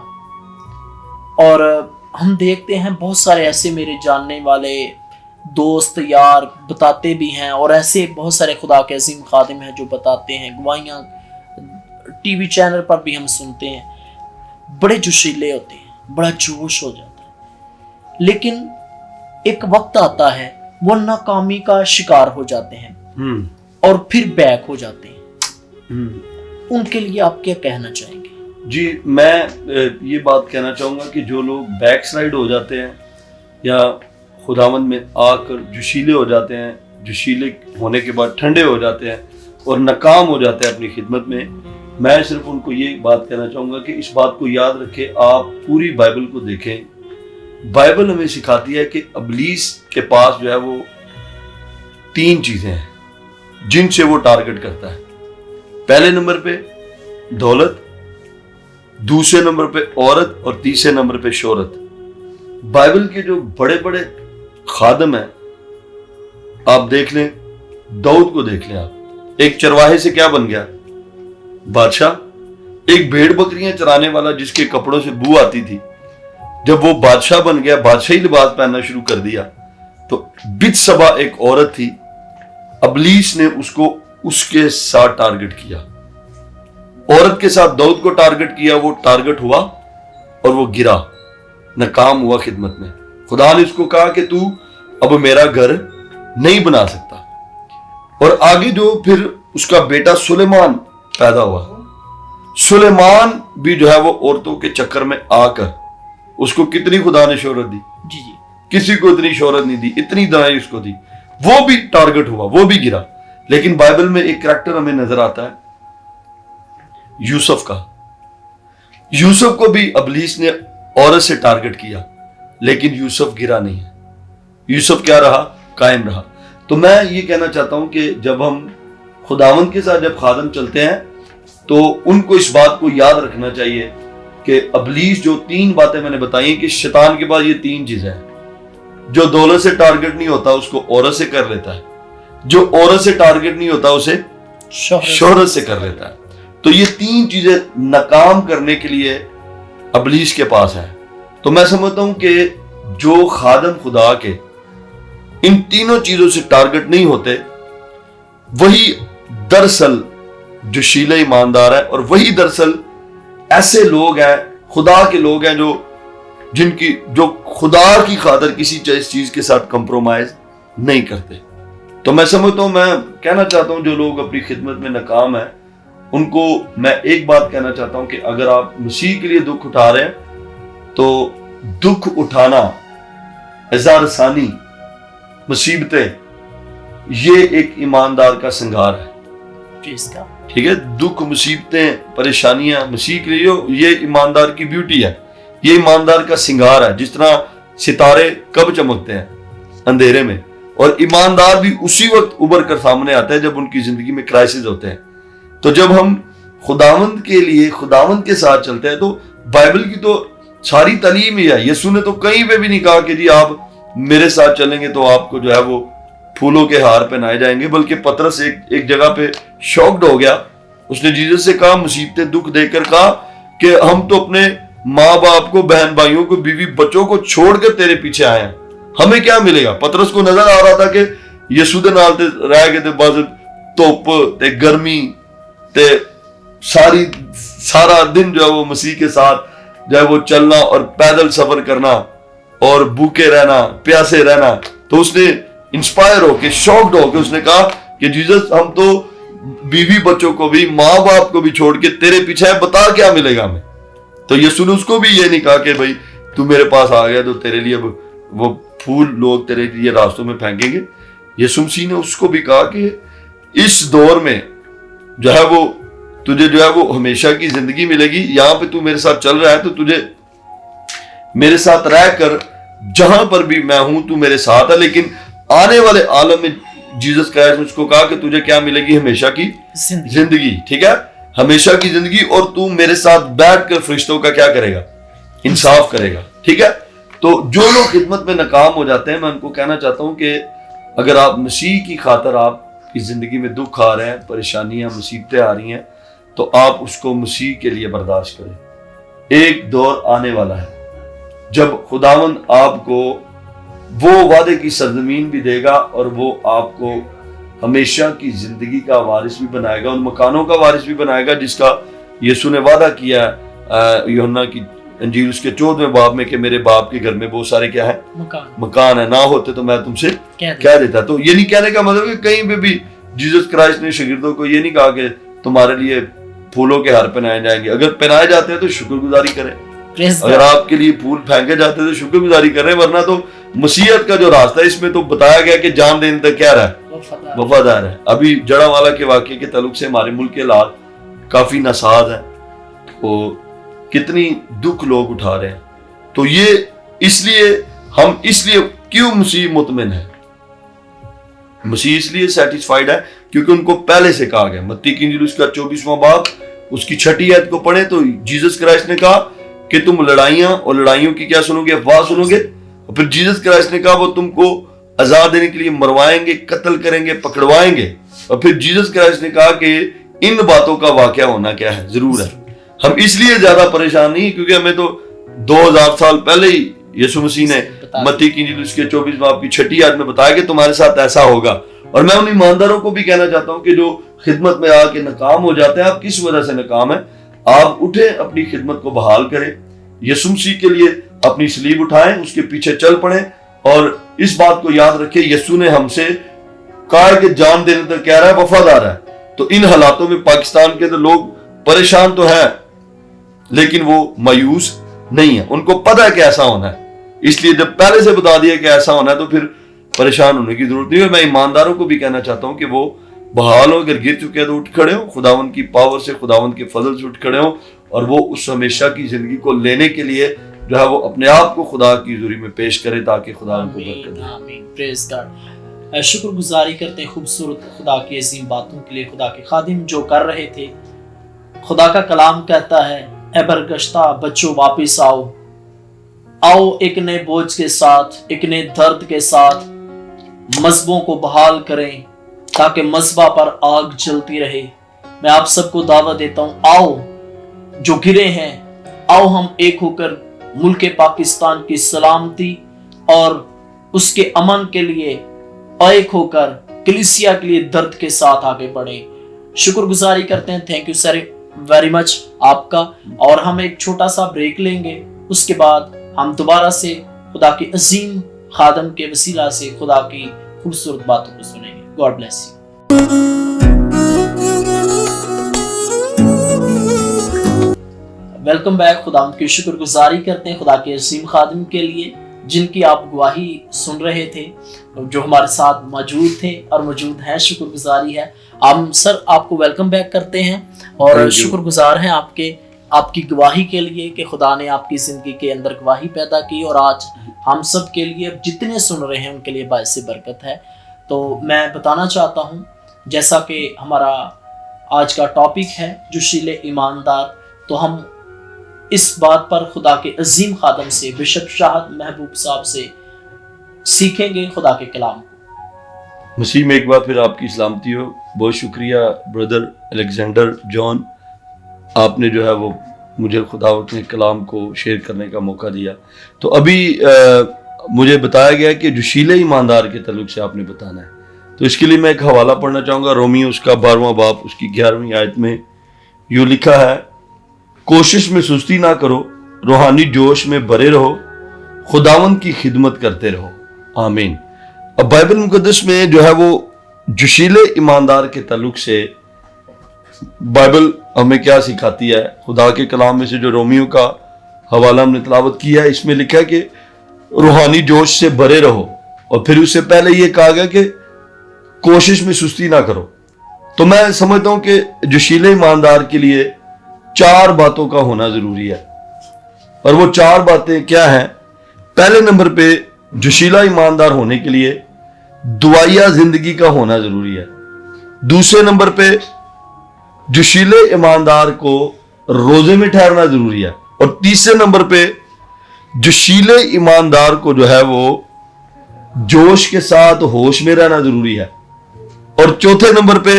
اور ہم دیکھتے ہیں بہت سارے ایسے میرے جاننے والے دوست یار بتاتے بھی ہیں, اور ایسے بہت سارے خدا کے عظیم خادم ہیں جو بتاتے ہیں, گواہیاں ٹی وی چینل پر بھی ہم سنتے ہیں, بڑے جوشیلے ہوتے ہیں, بڑا جوش ہو جاتا ہے, لیکن ایک وقت آتا ہے وہ ناکامی کا شکار ہو جاتے ہیں اور پھر بیک ہو جاتے ہیں، ان کے لیے آپ کیا کہنا چاہیں گے؟ جی میں یہ بات کہنا چاہوں گا کہ جو لوگ بیک سلائڈ ہو جاتے ہیں یا خداوند میں آ کر جوشیلے ہو جاتے ہیں، جوشیلے ہونے کے بعد ٹھنڈے ہو جاتے ہیں اور ناکام ہو جاتے ہیں اپنی خدمت میں صرف ان کو یہ بات کہنا چاہوں گا کہ اس بات کو یاد رکھیں، آپ پوری بائبل کو دیکھیں۔ بائبل ہمیں سکھاتی ہے کہ ابلیس کے پاس جو ہے وہ 3 چیزیں ہیں جن سے وہ ٹارگٹ کرتا ہے۔ پہلے نمبر پہ دولت، دوسرے نمبر پہ عورت اور تیسرے نمبر پہ شہرت۔ بائبل کے جو بڑے بڑے خادم ہیں، آپ دیکھ لیں، داؤد کو دیکھ لیں، آپ ایک چرواہے سے کیا بن گیا؟ بادشاہ۔ ایک بھیڑ بکریاں چرانے والا جس کے کپڑوں سے بو آتی تھی، جب وہ بادشاہ بن گیا، بادشاہی لباس پہننا شروع کر دیا، تو بتشبہ ایک عورت تھی، ابلیس نے اس کو اس کے ساتھ ٹارگٹ کیا، عورت کے ساتھ داؤد کو ٹارگٹ کیا، وہ ٹارگٹ ہوا اور وہ گرا، ناکام ہوا خدمت میں۔ خدا نے اس کو کہا کہ تو اب میرا گھر نہیں بنا سکتا۔ اور آگے جو پھر اس کا بیٹا سلیمان پیدا ہوا، سلیمان بھی جو ہے وہ عورتوں کے چکر میں آ کر، اس کو کتنی خدا نے شہرت دی؟ جی جی، کسی کو اتنی شہرت نہیں دی، اتنی دعائیں اس کو دی، وہ بھی ٹارگٹ ہوا، وہ بھی گرا۔ لیکن بائبل میں ایک کریکٹر ہمیں نظر آتا ہے یوسف کا۔ یوسف کو بھی ابلیس نے عورت سے ٹارگٹ کیا، لیکن یوسف گرا نہیں ہے، یوسف کیا رہا؟ قائم رہا۔ تو میں یہ کہنا چاہتا ہوں کہ جب ہم خداوند کے ساتھ جب خادم چلتے ہیں تو ان کو اس بات کو یاد رکھنا چاہیے کہ ابلیس جو 3 باتیں میں نے بتائی کہ شیطان کے پاس یہ 3 چیزیں ہیں۔ جو دولت سے ٹارگٹ نہیں ہوتا اس کو عورت سے کر لیتا ہے، جو عورت سے ٹارگٹ نہیں ہوتا اسے شہرت سے کر لیتا ہے۔ تو یہ 3 چیزیں ناکام کرنے کے لیے ابلیس کے پاس ہیں۔ تو میں سمجھتا ہوں کہ جو خادم خدا کے ان تینوں چیزوں سے ٹارگٹ نہیں ہوتے، وہی دراصل جوشیلے ایماندار ہیں، اور وہی دراصل ایسے لوگ ہیں، خدا کے لوگ ہیں جو خدا کی خاطر کسی چیز کے ساتھ کمپرومائز نہیں کرتے۔ تو میں سمجھتا ہوں، میں کہنا چاہتا ہوں جو لوگ اپنی خدمت میں ناکام ہیں ان کو میں ایک بات کہنا چاہتا ہوں کہ اگر آپ مسیح کے لیے دکھ اٹھا رہے ہیں تو دکھ اٹھانا، اظہار ثانی، مصیبتیں، یہ ایک ایماندار کا سنگار ہے۔ ٹھیک ہے، دکھ، مصیبتیں، پریشانیاں مسیح کے لیے یہ ایماندار کی بیوٹی ہے، یہ ایماندار کا سنگار ہے۔ جس طرح ستارے کب چمکتے ہیں؟ اندھیرے میں، اور ایماندار بھی اسی وقت ابھر کر سامنے آتے ہیں جب ان کی زندگی میں کرائسس ہوتے ہیں۔ تو جب ہم خداوند کے لیے خداوند کے ساتھ چلتے ہیں تو بائبل کی تو ساری تعلیم ہی ہے۔ یسوع نے تو کہیں پہ بھی نہیں کہا کہ جی آپ میرے ساتھ چلیں گے تو آپ کو جو ہے وہ پھولوں کے ہار پہنائے جائیں گے، بلکہ پترس ایک جگہ پہ شاکڈ ہو گیا، اس نے جیسس سے کہا، مصیبتیں دکھ دے کر کہا کہ ہم تو اپنے ماں باپ کو، بہن بھائیوں کو، بیوی بچوں کو چھوڑ کر تیرے پیچھے آئے ہیں، ہمیں کیا ملے گا؟ پترس کو نظر آ رہا تھا کہ یسوع دے نال تے رہ گئے تے بس دھوپ تے گرمی تے سارا دن جو ہے وہ مسیح کے ساتھ جو ہے وہ چلنا اور پیدل سفر کرنا اور بھوکے رہنا، پیاسے رہنا۔ تو اس نے انسپائر ہو کے، شاکڈ ہو کے اس نے کہا کہ جیسس ہم تو بیوی بچوں کو بھی، ماں باپ کو بھی چھوڑ کے تیرے پیچھے ہے، بتا کیا ملے گا ہمیں؟ تو یسوع نے اس کو بھی یہ نہیں کہا کہ بھائی تو میرے پاس آ گیا تو تیرے لیے وہ پھول لوگ تیرے لیے راستوں میں پھینکیں گے۔ یسوع مسیح نے اس کو بھی کہا کہ اس دور میں جو ہے وہ تجھے جو ہے وہ ہمیشہ کی زندگی ملے گی، یہاں پہ تو میرے ساتھ چل رہا ہے تو تجھے میرے ساتھ رہ کر جہاں پر بھی میں ہوں تو میرے ساتھ ہے، لیکن آنے والے عالم میں جیسس کرائسٹ نے اس کو کہا کہ تجھے کیا ملے گی؟ ہمیشہ کی زندگی۔ ٹھیک ہے، ہمیشہ کی زندگی، اور تو میرے ساتھ بیٹھ کر فرشتوں کا کیا کرے گا؟ انصاف کرے گا۔ ٹھیک ہے، تو جو لوگ خدمت میں ناکام ہو جاتے ہیں، میں ان کو کہنا چاہتا ہوں کہ اگر آپ مسیح کی خاطر آپ کی زندگی میں دکھ آ رہے ہیں، پریشانیاں، مصیبتیں آ رہی ہیں، تو آپ اس کو مسیح کے لیے برداشت کریں۔ ایک دور آنے والا ہے جب خداوند آپ کو وہ وعدے کی سرزمین بھی دے گا اور وہ آپ کو ہمیشہ کی زندگی کا وارث بھی بنائے گا، ان مکانوں کا وارث بھی بنائے گا جس کا یسوع نے وعدہ کیا ہے یوحنا کی انجیل اس کے 14ویں باب میں کہ میرے باپ کے گھر میں بہت سارے کیا ہے؟ مکان ہے، نہ ہوتے تو میں تم سے کہہ دیتا ہے. تو یہ نہیں کہنے کا مطلب کہ کہیں پہ بھی جیسس کرائسٹ نے شاگردوں کو یہ نہیں کہا کہ تمہارے لیے پھولوں کے ہار پہنائے جائیں گے. اگر پہنائے جاتے ہیں تو شکر گزاری کریں. اگر آپ کے لیے پھول پھینکے جاتے ہیں تو شکر گزاری کریں, ورنہ تو مسیحیت کا جو راستہ ہے اس میں تو بتایا گیا کہ جان دینے تک کیا رہا ہے, وفادار ہے. ابھی جڑا والا کے واقعے کے تعلق سے ہمارے ملک کے حالات کافی ناساز ہیں, تو کتنی دکھ لوگ اٹھا رہے ہیں. تو یہ اس لیے کیوں مسیح مطمئن ہے؟ مسیح اس لیے سیٹسفائیڈ ہے کیونکہ ان کو پہلے سے کہا گیا. متی کی انجیل اس کا 24واں باب اس کی 6 آیت کو پڑھیں تو جیسس کرائسٹ نے کہا کہ تم لڑائیاں اور لڑائیوں کی کیا سنو گے؟ افواہ سنو گے. اور پھر جیسس کرائسٹ نے کہا وہ تم کو عذاب دینے کے لیے مروائیں گے, قتل کریں گے, پکڑوائیں گے. اور پھر جیسس کرائسٹ نے کہا کہ ان باتوں کا واقعہ ہونا کیا ہے؟ ضرور ہے. ہم اس لیے زیادہ پریشان نہیں کیونکہ ہمیں تو 2000 سال پہلے ہی یسوع مسیح نے متی کی انجیل اس کے 24 باب کی 6 آیت میں بتایا کہ تمہارے ساتھ ایسا ہوگا. اور میں ان ایمانداروں کو بھی کہنا چاہتا ہوں کہ جو خدمت میں آ کے ناکام ہو جاتے ہیں, آپ کس وجہ سے ناکام ہیں؟ آپ اٹھیں, اپنی خدمت کو بحال کریں, یسوع مسیح کے لیے اپنی صلیب اٹھائیں, اس کے پیچھے چل پڑیں. اور اس بات کو یاد رکھیں, یسوع نے ہم سے کہا کہ جان دینے تک کہہ رہا ہے, وفادار ہے. تو ان حالاتوں میں پاکستان کے اندر لوگ پریشان تو ہیں لیکن وہ مایوس نہیں ہیں. ان کو پتہ ہے کہ ایسا ہونا ہے, اس لیے جب پہلے سے بتا دیا کہ ایسا ہونا ہے تو پھر پریشان ہونے کی ضرورت نہیں ہے. میں ایمانداروں کو بھی کہنا چاہتا ہوں کہ وہ بحال ہو, اگر گر چکے ہیں تو اٹھ کھڑے ہوں, خداوند کی پاور سے, خداوند کے فضل سے اٹھ کھڑے ہوں, اور وہ اس ہمیشہ کی زندگی کو لینے کے لیے جو ہے وہ اپنے آپ کو خدا کی حضوری میں پیش کرے تاکہ خدا ان کو برکت دے. آمین. پریز گاڈ. شکر گزاری کرتے ہیں خوبصورت خدا کی عظیم باتوں کے لیے. خدا کے خادم جو کر رہے تھے, خدا کا کلام کہتا ہے اے برگشتہ بچوں واپس آؤ, آؤ ایک نئے بوجھ کے ساتھ, ایک نئے درد کے ساتھ مذہبوں کو بحال کریں تاکہ مذہبہ پر آگ جلتی رہے. میں آپ سب کو دعوت دیتا ہوں, آؤ جو گرے ہیں, آؤ ہم ایک ہو کر ملک پاکستان کی سلامتی اور اس کے امن کے لیے ایک ہو کر کلیسیا کے لیے درد کے ساتھ آگے بڑھیں. شکر گزاری کرتے ہیں. Thank you sir very much آپ کا. اور ہم ایک چھوٹا سا بریک لیں گے, اس کے بعد ہم دوبارہ سے خدا کے عظیم خادم کے وسیلہ سے خدا کی خوبصورت باتوں کو سنیں گے. God bless you. Welcome back. خدا کی شکر گزاری کرتے ہیں خدا کے عظیم خادم کے لیے جن کی آپ گواہی سن رہے تھے, جو ہمارے ساتھ موجود تھے اور موجود ہیں. شکر گزاری ہے. ہم سر آپ کو ویلکم بیک کرتے ہیں اور شکر گزار ہیں آپ کی گواہی کے لیے کہ خدا نے آپ کی زندگی کے اندر گواہی پیدا کی, اور آج ہم سب کے لیے جتنے سن رہے ہیں ان کے لیے باعث برکت ہے. تو میں بتانا چاہتا ہوں, جیسا کہ ہمارا آج کا ٹاپک ہے جوشیل ایماندار, تو ہم اس بات پر خدا کے عظیم خادم سے بشپ شاہد محبوب صاحب سے سیکھیں گے خدا کے کلام کو. مسیح میں ایک بار پھر آپ کی سلامتی ہو. بہت شکریہ بردر الیگزینڈر جان, آپ نے جو ہے وہ مجھے خدا اپنے کلام کو شیئر کرنے کا موقع دیا. تو ابھی مجھے بتایا گیا کہ جوشیل ایماندار کے تعلق سے آپ نے بتانا ہے, تو اس کے لیے میں ایک حوالہ پڑھنا چاہوں گا. رومیو اس کا 12واں باب اس کی 11ویں آیت میں یوں لکھا ہے, کوشش میں سستی نہ کرو, روحانی جوش میں بھرے رہو, خداوند کی خدمت کرتے رہو. آمین. اب بائبل مقدس میں جو ہے وہ جوشیل ایماندار کے تعلق سے بائبل ہمیں کیا سکھاتی ہے؟ خدا کے کلام میں سے جو رومیو کا حوالہ ہم نے تلاوت کیا ہے, اس میں لکھا ہے کہ روحانی جوش سے بھرے رہو, اور پھر اس سے پہلے یہ کہا گیا کہ کوشش میں سستی نہ کرو. تو میں سمجھتا ہوں کہ جوشیل ایماندار کے لیے 4 باتوں کا ہونا ضروری ہے, اور وہ 4 باتیں کیا ہیں؟ پہلے نمبر پہ جوشیلہ ایماندار ہونے کے لیے دعائیہ زندگی کا ہونا ضروری ہے. دوسرے نمبر پہ جوشیل ایماندار کو روزے میں ٹھہرنا ضروری ہے. اور تیسرے نمبر پہ جوشیل ایماندار کو جو ہے وہ جوش کے ساتھ ہوش میں رہنا ضروری ہے. اور چوتھے نمبر پہ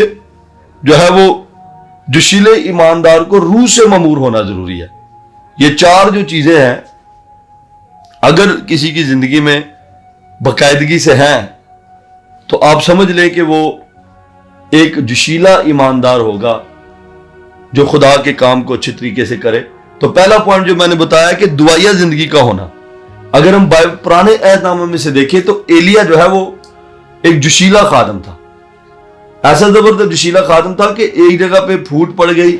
جو ہے وہ جوشیل ایماندار کو روح سے مامور ہونا ضروری ہے. یہ 4 جو چیزیں ہیں اگر کسی کی زندگی میں باقاعدگی سے ہیں تو آپ سمجھ لیں کہ وہ ایک جوشیلہ ایماندار ہوگا جو خدا کے کام کو اچھے طریقے سے کرے. تو پہلا پوائنٹ جو میں نے بتایا کہ دعائیہ زندگی کا ہونا. اگر ہم پرانے عہد نامے میں سے دیکھیں تو ایلیا جو ہے وہ ایک جوشیلا خادم تھا, ایسا زبردست جوشیلا خادم تھا کہ ایک جگہ پہ پھوٹ پڑ گئی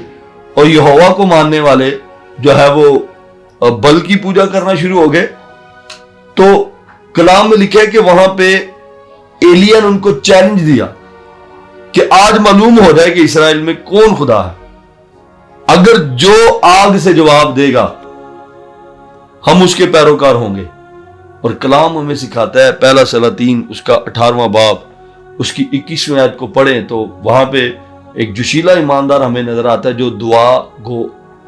اور یہوہ کو ماننے والے جو ہے وہ بل کی پوجا کرنا شروع ہو گئے. تو کلام میں لکھا ہے کہ وہاں پہ ایلیا نے ان کو چیلنج دیا کہ آج معلوم ہو جائے کہ اسرائیل میں کون خدا ہے, اگر جو آگ سے جواب دے گا ہم اس کے پیروکار ہوں گے. اور کلام ہمیں سکھاتا ہے, پہلا سلاطین اس کا 18واں باب اس کی 21ویں آیت کو پڑھیں تو وہاں پہ ایک جوشیلا ایماندار ہمیں نظر آتا ہے جو دعا گو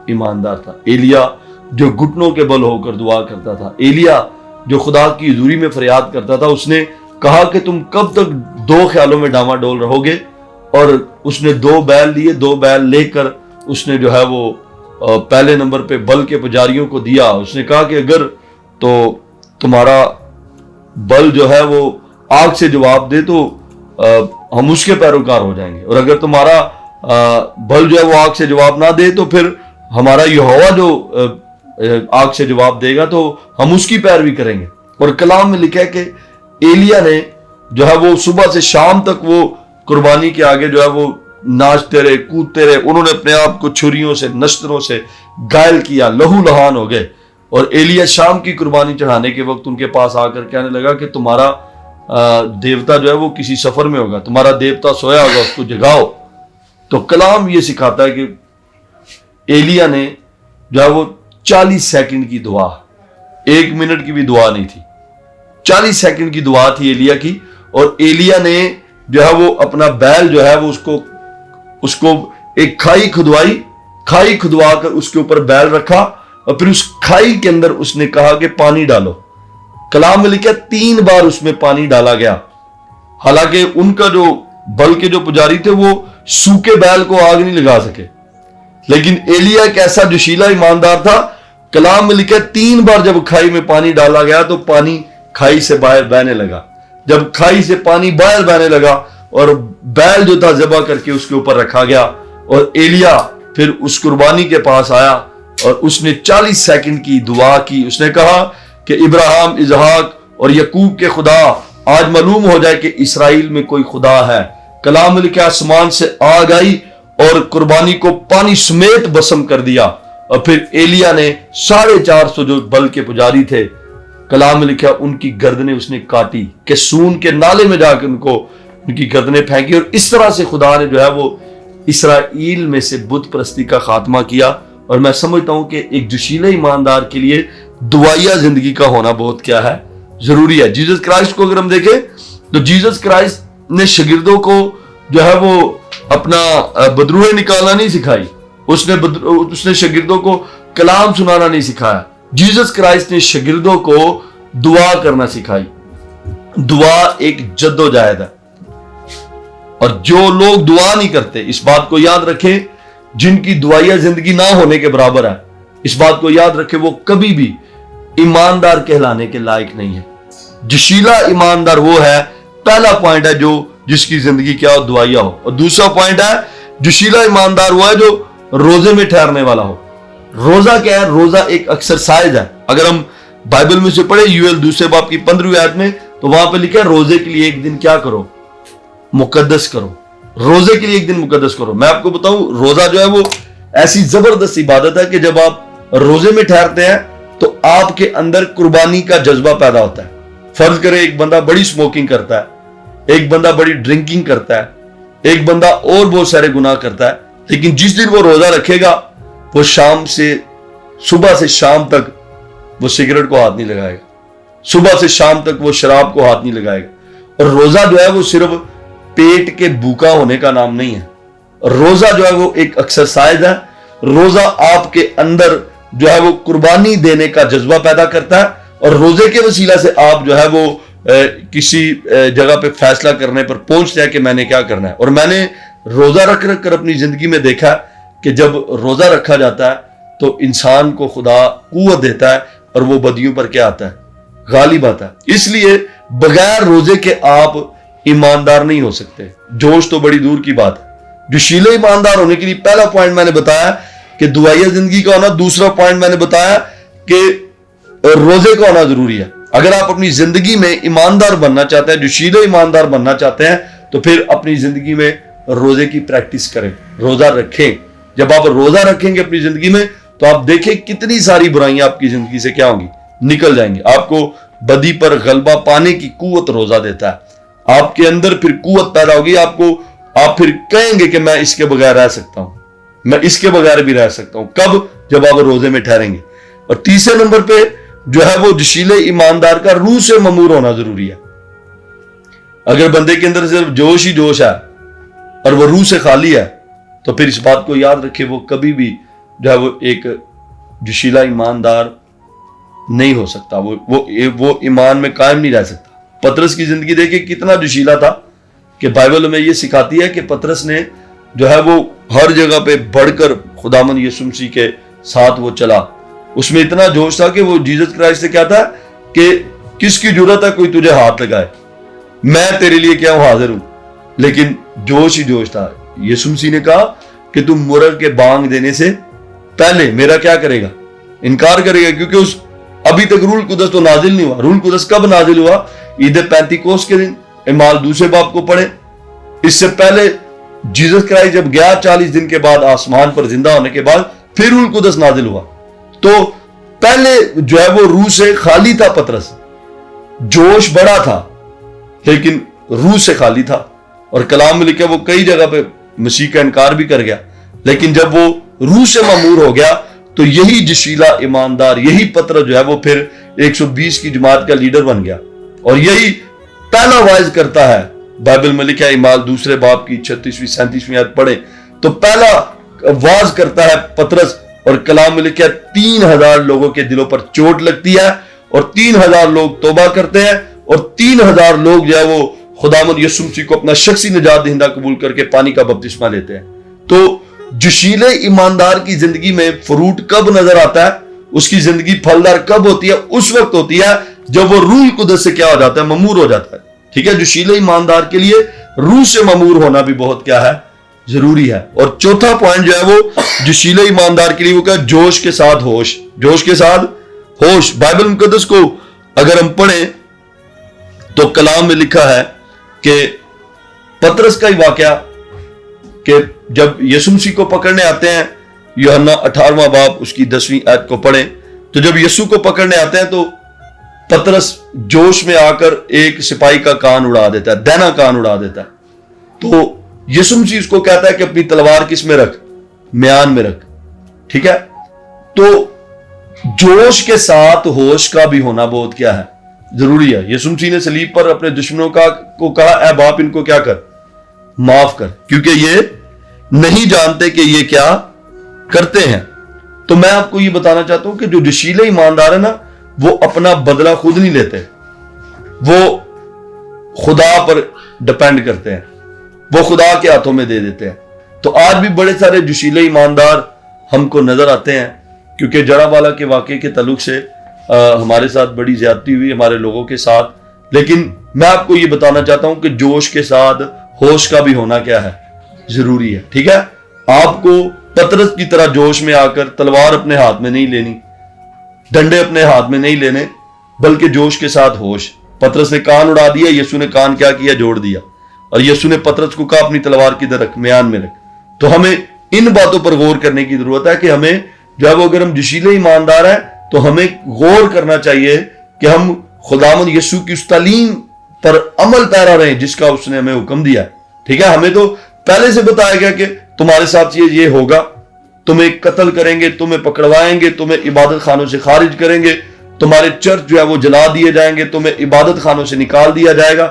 ایماندار تھا. ایلیا جو گھٹنوں کے بل ہو کر دعا کرتا تھا, ایلیا جو خدا کی حضوری میں فریاد کرتا تھا. اس نے کہا کہ تم کب تک دو خیالوں میں ڈاما ڈول رہو گے, اور اس نے 2 بیل لیے, 2 بیل لے کر اس نے جو ہے وہ پہلے نمبر پہ بل کے پجاریوں کو دیا. اس نے کہا کہ اگر تو تمہارا بل جو ہے وہ آگ سے جواب دے تو ہم اس کے پیروکار ہو جائیں گے, اور اگر تمہارا بل جو ہے وہ آگ سے جواب نہ دے تو پھر ہمارا یہوہ جو آگ سے جواب دے گا تو ہم اس کی پیروی کریں گے. اور کلام میں لکھا ہے کہ ایلیا نے جو ہے وہ صبح سے شام تک وہ قربانی کے آگے جو ہے وہ ناچتے رہے, کودتے رہے. انہوں نے اپنے آپ کو چھریوں سے, نشتروں سے گائل کیا, لہو لہان ہو گئے. اور ایلیا شام کی قربانی چڑھانے کے وقت ان کے پاس آ کر کہنے لگا کہ تمہارا دیوتا جو ہے وہ کسی سفر میں ہوگا, تمہارا دیوتا سویا ہوگا, اس کو جگاؤ. تو کلام یہ سکھاتا ہے کہ ایلیا نے جو ہے وہ 40 سیکنڈ کی دعا, 1 منٹ کی بھی دعا نہیں تھی, 40 سیکنڈ کی دعا تھی ایلیا کی. اور ایلیا نے جو ہے وہ اپنا بیل جو ہے وہ اس کو ایک کھائی کھدوائی, کھائی کھدوا کر اس کے اوپر بیل رکھا, اور پھر اس کھائی کے اندر اس نے کہا کہ پانی ڈالو. کلام میں لکھا 3 بار اس میں پانی ڈالا گیا. حالانکہ ان کا جو بل کے جو پجاری تھے وہ سوکھے بیل کو آگ نہیں لگا سکے, لیکن ایلیا ایک ایسا جوشیلا ایماندار تھا. کلام میں لکھا 3 بار جب کھائی میں پانی ڈالا گیا تو پانی کھائی سے باہر بہنے لگا. جب کھائی سے پانی باہر بہنے لگا اور بیل جو تھا ذبح کر کے اس کے اوپر رکھا گیا, اور ایلیا پھر اس قربانی کے پاس آیا اور اس نے 40 سیکنڈ کی دعا کی. اس نے کہا کہ ابراہیم, اسحاق اور یعقوب کے خدا, آج معلوم ہو جائے کہ اسرائیل میں کوئی خدا ہے. کلام میں لکھا آسمان سے آگ آئی اور قربانی کو پانی سمیت بسم کر دیا. اور پھر ایلیا نے 450 جو بل کے پجاری تھے, کلام میں لکھا ان کی گردنیں اس نے کاٹی کہ سون کے نالے میں جا کے ان کی گردنیں پھینکی. اور اس طرح سے خدا نے جو ہے وہ اسرائیل میں سے بت پرستی کا خاتمہ کیا. اور میں سمجھتا ہوں کہ ایک جوشیلے ایماندار کے لیے دعائیہ زندگی کا ہونا بہت کیا ہے, ضروری ہے. جیسس کرائسٹ کو اگر ہم دیکھیں تو جیسس کرائسٹ نے شاگردوں کو جو ہے وہ اپنا بدروہیں نکالنا نہیں سکھائی, اس نے شاگردوں کو کلام سنانا نہیں سکھایا. جیسس کرائسٹ نے شاگردوں کو دعا کرنا سکھائی. دعا ایک جدوجہد ہے, اور جو لوگ دعا نہیں کرتے, اس بات کو یاد رکھیں, جن کی دعائیہ زندگی نہ ہونے کے برابر ہے, اس بات کو یاد رکھیں, وہ کبھی بھی ایماندار کہلانے کے لائق نہیں ہے. جوشیلا ایماندار وہ ہے, پہلا پوائنٹ ہے جو جس کی زندگی کیا ہو, دعائیہ ہو. اور دوسرا پوائنٹ ہے جوشیلا ایماندار وہ ہے جو روزے میں ٹھہرنے والا ہو. روزہ کیا ہے؟ روزہ ایک ایکسرسائز ہے. اگر ہم بائبل میں سے پڑھیں یوئیل 2 باب کی 15ویں آیت میں, تو وہاں پہ لکھا ہے روزے کے لیے ایک دن کیا کرو, مقدس کرو. روزے کے لیے ایک دن مقدس کرو. میں آپ کو بتاؤں, روزہ جو ہے وہ ایسی زبردست عبادت ہے کہ جب آپ روزے میں ٹھہرتے ہیں تو آپ کے اندر قربانی کا جذبہ پیدا ہوتا ہے. فرض کریں ایک بندہ بڑی سموکنگ کرتا ہے, ایک بندہ بڑی ڈرنکنگ کرتا ہے, ایک بندہ اور بہت سارے گناہ کرتا ہے, لیکن جس دن وہ روزہ رکھے گا وہ صبح سے شام تک وہ سگریٹ کو ہاتھ نہیں لگائے گا, صبح سے شام تک وہ شراب کو ہاتھ نہیں لگائے گا. اور روزہ جو ہے وہ صرف پیٹ کے بھوکا ہونے کا نام نہیں ہے. روزہ جو ہے وہ ایک ایکسرسائز ہے. روزہ آپ کے اندر جو ہے وہ قربانی دینے کا جذبہ پیدا کرتا ہے, اور روزے کے وسیلہ سے آپ جو ہے وہ کسی جگہ پہ فیصلہ کرنے پر پہنچتے ہیں کہ میں نے کیا کرنا ہے. اور میں نے روزہ رکھ کر اپنی زندگی میں دیکھا کہ جب روزہ رکھا جاتا ہے تو انسان کو خدا قوت دیتا ہے اور وہ بدیوں پر کیا آتا ہے, غالب آتا ہے. اس لیے بغیر روزے کے آپ ایماندار نہیں ہو سکتے. جوش تو بڑی دور کی بات ہے. جوشیلے ایماندار ہونے کے لیے پہلا پوائنٹ میں نے بتایا کہ دعائیہ زندگی کا ہونا, دوسرا پوائنٹ میں نے بتایا کہ روزے کا ہونا ضروری ہے. اگر آپ اپنی زندگی میں ایماندار بننا چاہتے ہیں، جوشیلے ایماندار بننا چاہتے ہیں، تو پھر اپنی زندگی میں روزے کی پریکٹس کریں، روزہ رکھیں۔ جب آپ روزہ رکھیں گے اپنی زندگی میں تو آپ دیکھیں کتنی ساری برائیاں آپ کی زندگی سے کیا ہوں گی، نکل جائیں گی۔ آپ کو بدی پر غلبہ پانے کی قوت روزہ دیتا ہے، آپ کے اندر پھر قوت پیدا ہوگی، آپ پھر کہیں گے کہ میں اس کے بغیر رہ سکتا ہوں، میں اس کے بغیر بھی رہ سکتا ہوں۔ کب؟ جب آپ روزے میں ٹھہریں گے۔ اور تیسرے نمبر پہ جو ہے وہ جوشیلے ایماندار کا روح سے ممور ہونا ضروری ہے۔ اگر بندے کے اندر صرف جوش ہی جوش ہے اور وہ روح سے خالی ہے تو پھر اس بات کو یاد رکھے وہ کبھی بھی جو ہے وہ ایک جوشیلا ایماندار نہیں ہو سکتا، وہ ایمان میں قائم نہیں رہ سکتا۔ پطرس کی زندگی دیکھیں کتنا جوشیلا تھا کہ بائبل میں یہ سکھاتی ہے کہ پطرس نے جو ہے وہ ہر جگہ پہ بڑھ کر خداوند یسوع مسیح کے ساتھ وہ چلا۔ اس میں اتنا جوش تھا کہ وہ جیسس کرائسٹ سے کہتا ہے کہ کس کی جرت ہے کوئی تجھے ہاتھ لگائے، میں تیرے لیے کیا ہوں، حاضر ہوں۔ لیکن جوش ہی جوش تھا۔ یسوع مسیح نے کہا کہ تم مرغ کے بانگ دینے سے پہلے میرا کیا کرے گا، انکار کرے گا، کیونکہ ابھی تک روح القدس تو نازل نہیں ہوا۔ روح القدس کب نازل ہوا؟ عید پینتیکوس کے دن۔ اعمال دوسرے باب کو پڑھیں۔ اس سے پہلے جیسس کرائسٹ جب گیا 40 دن کے بعد آسمان پر زندہ ہونے کے بعد پھر روح القدس نازل ہوا۔ تو پہلے جو ہے وہ روح سے خالی تھا پطرس، جوش بڑا تھا لیکن روح سے خالی تھا، اور کلام میں لکھا وہ کئی جگہ پہ مسیح کا انکار بھی کر گیا۔ لیکن جب وہ روح سے مامور ہو گیا تو یہی جوشیلا ایماندار، یہی پطرس جو ہے وہ پھر 120 کی جماعت کا لیڈر بن گیا، اور یہی پہلا وائز کرتا ہے۔ بائبل میں لکھا ہے اعمال دوسرے باب کی 36ویں 37ویں آیت پڑھیں تو پہلا واز کرتا ہے پطرس، اور کلام میں لکھا ہے 3000 لوگوں کے دلوں پر چوٹ لگتی ہے، اور 3000 لوگ توبہ کرتے ہیں، اور 3000 لوگ جو ہے وہ خداوند یسوع مسیح کو اپنا شخصی نجات دہندہ قبول کر کے پانی کا بپتسمہ لیتے ہیں۔ تو جوشیلے ایماندار کی زندگی میں فروٹ کب نظر آتا ہے، اس کی زندگی پھلدار کب ہوتی ہے؟ اس وقت ہوتی ہے جب وہ روح القدس سے کیا ہو جاتا ہے، ممور ہو جاتا ہے۔ ٹھیک ہے، جوشیلے ایماندار کے لیے روح سے ممور ہونا بھی بہت کیا ہے، ضروری ہے۔ اور چوتھا پوائنٹ جو ہے وہ جوشیلے ایماندار کے لیے وہ کیا، جوش کے ساتھ ہوش، جوش کے ساتھ ہوش۔ بائبل مقدس کو اگر ہم پڑھیں تو کلام میں لکھا ہے کہ پطرس کا ہی واقعہ کہ جب یسوع مسیح کو پکڑنے آتے ہیں، یوحنا 18واں باب اس کی 10ویں آیت کو پڑھیں تو جب یسوع کو پکڑنے آتے ہیں تو پطرس جوش میں آ کر ایک سپاہی کا کان اڑا دیتا ہے، دہنا کان اڑا دیتا ہے۔ تو یسوع مسیح اس کو کہتا ہے کہ اپنی تلوار کس میں رکھ، میان میں رکھ۔ ٹھیک ہے، تو جوش کے ساتھ ہوش کا بھی ہونا بہت کیا ہے، ضروری ہے۔ یسوع مسیح نے صلیب پر اپنے دشمنوں کو کہا اے باپ ان کو کیا کر، معاف کر، کیونکہ یہ نہیں جانتے کہ یہ کیا کرتے ہیں۔ تو میں آپ کو یہ بتانا چاہتا ہوں کہ جو جوشیلے ایماندار ہے نا، وہ اپنا بدلہ خود نہیں لیتے، وہ خدا پر ڈپینڈ کرتے ہیں، وہ خدا کے ہاتھوں میں دے دیتے ہیں۔ تو آج بھی بڑے سارے جوشیلے ایماندار ہم کو نظر آتے ہیں، کیونکہ جڑا والا کے واقعے کے تعلق سے ہمارے ساتھ بڑی زیادتی ہوئی ہمارے لوگوں کے ساتھ۔ لیکن میں آپ کو یہ بتانا چاہتا ہوں کہ جوش کے ساتھ ہوش کا بھی ہونا کیا ہے، ضروری ہے۔ ٹھیک ہے، آپ کو پطرس کی طرح جوش میں آ کر تلوار اپنے ہاتھ میں نہیں لینی، ڈنڈے اپنے ہاتھ میں نہیں لینے، بلکہ جوش کے ساتھ ہوش۔ پطرس نے کان اڑا دیا، یسوع نے کان کیا کیا، جوڑ دیا، اور یسوع نے پطرس کو کہا اپنی تلوار کدھر رکھ، میان میں رکھ۔ تو ہمیں ان باتوں پر غور کرنے کی ضرورت ہے کہ ہمیں جب اگر ہم جوشیلے ایماندار ہیں تو ہمیں غور کرنا چاہیے کہ ہم خداوند یسوع کی اس تعلیم پر عمل پیرا رہیں جس کا اس نے ہمیں حکم دیا ہے۔ ٹھیک ہے، ہمیں تو پہلے سے بتایا گیا کہ تمہارے ساتھ یہ ہوگا، تمہیں قتل کریں گے، تمہیں پکڑوائیں گے، تمہیں عبادت خانوں سے خارج کریں گے، تمہارے چرچ جو ہے وہ جلا دیے جائیں گے، تمہیں عبادت خانوں سے نکال دیا جائے گا،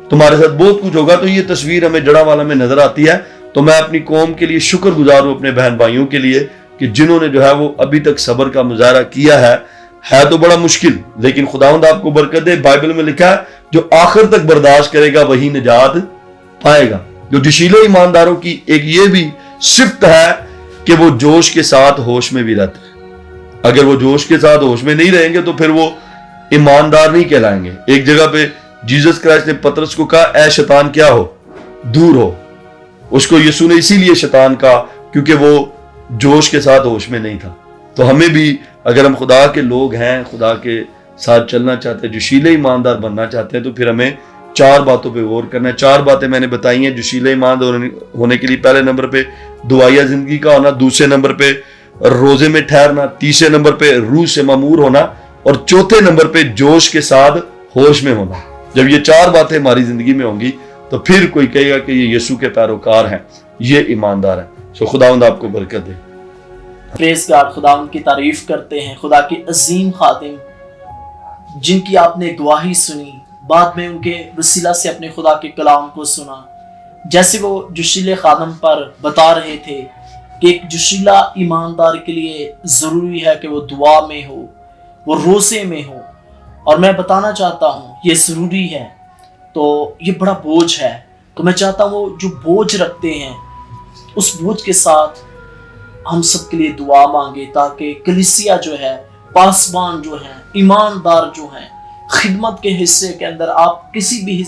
تمہارے ساتھ بہت کچھ ہوگا۔ تو یہ تصویر ہمیں جڑا والا میں نظر آتی ہے۔ تو میں اپنی قوم کے لیے شکر گزار ہوں، اپنے بہن بھائیوں کے لیے کہ جنہوں نے جو ہے وہ ابھی تک صبر کا مظاہرہ کیا ہے تو بڑا مشکل، لیکن خداوند آپ کو برکت دے۔ بائبل میں لکھا ہے جو آخر تک برداشت کرے گا وہی نجات پائے گا۔ جو جوشیلے ایمانداروں کی ایک یہ بھی صفت ہے کہ وہ جوش کے ساتھ ہوش میں بھی رہتے ہیں۔ اگر وہ جوش کے ساتھ ہوش میں نہیں رہیں گے تو پھر وہ ایماندار نہیں کہلائیں گے۔ ایک جگہ پہ جیسس کرائسٹ نے پطرس کو کہا اے شیطان کیا ہو، دور ہو۔ اس کو یسوع نے اسی لیے شیطان کہا کیونکہ وہ جوش کے ساتھ ہوش میں نہیں تھا۔ تو ہمیں بھی اگر ہم خدا کے لوگ ہیں، خدا کے ساتھ چلنا چاہتے ہیں، جوشیلے ایماندار بننا چاہتے ہیں، تو پھر ہمیں 4 باتوں پہ غور کرنا ہے۔ 4 باتیں میں نے بتائی ہیں جوشیلے ایماندار ہونے کے لیے۔ پہلے نمبر پہ دعائیا زندگی کا ہونا، دوسرے نمبر پہ روزے میں ٹھہرنا، تیسرے نمبر پہ روح سے معمور ہونا، اور چوتھے نمبر پہ جوش کے ساتھ ہوش میں ہونا۔ جب یہ 4 باتیں ہماری زندگی میں ہوں گی تو پھر کوئی کہے گا کہ یہ یسوع کے پیروکار ہیں، یہ ایماندار ہیں۔ خداوند آپ کو برکت دے۔ پریز گاڈ، خداوند کی تعریف کرتے ہیں، خدا کے عظیم خادم جن کی آپ نے گواہی سنی، بعد میں ان کے وسیلہ سے اپنے خدا کے کلام کو سنا، جیسے وہ جوشیلے خادم پر بتا رہے تھے کہ ایک جوشیلہ ایماندار کے لیے ضروری ہے کہ وہ دعا میں ہو، وہ روزے میں ہو، اور میں بتانا چاہتا ہوں یہ ضروری ہے، تو یہ بڑا بوجھ ہے۔ تو میں چاہتا ہوں وہ جو بوجھ رکھتے ہیں اس بوجھ کے ساتھ ہم سب کے لیے دعا مانگے، تاکہ کلیسیا جو ہے، پاسبان جو ہیں، ایماندار جو ہیں، خدمت کے حصے کے اندر آپ کسی بھی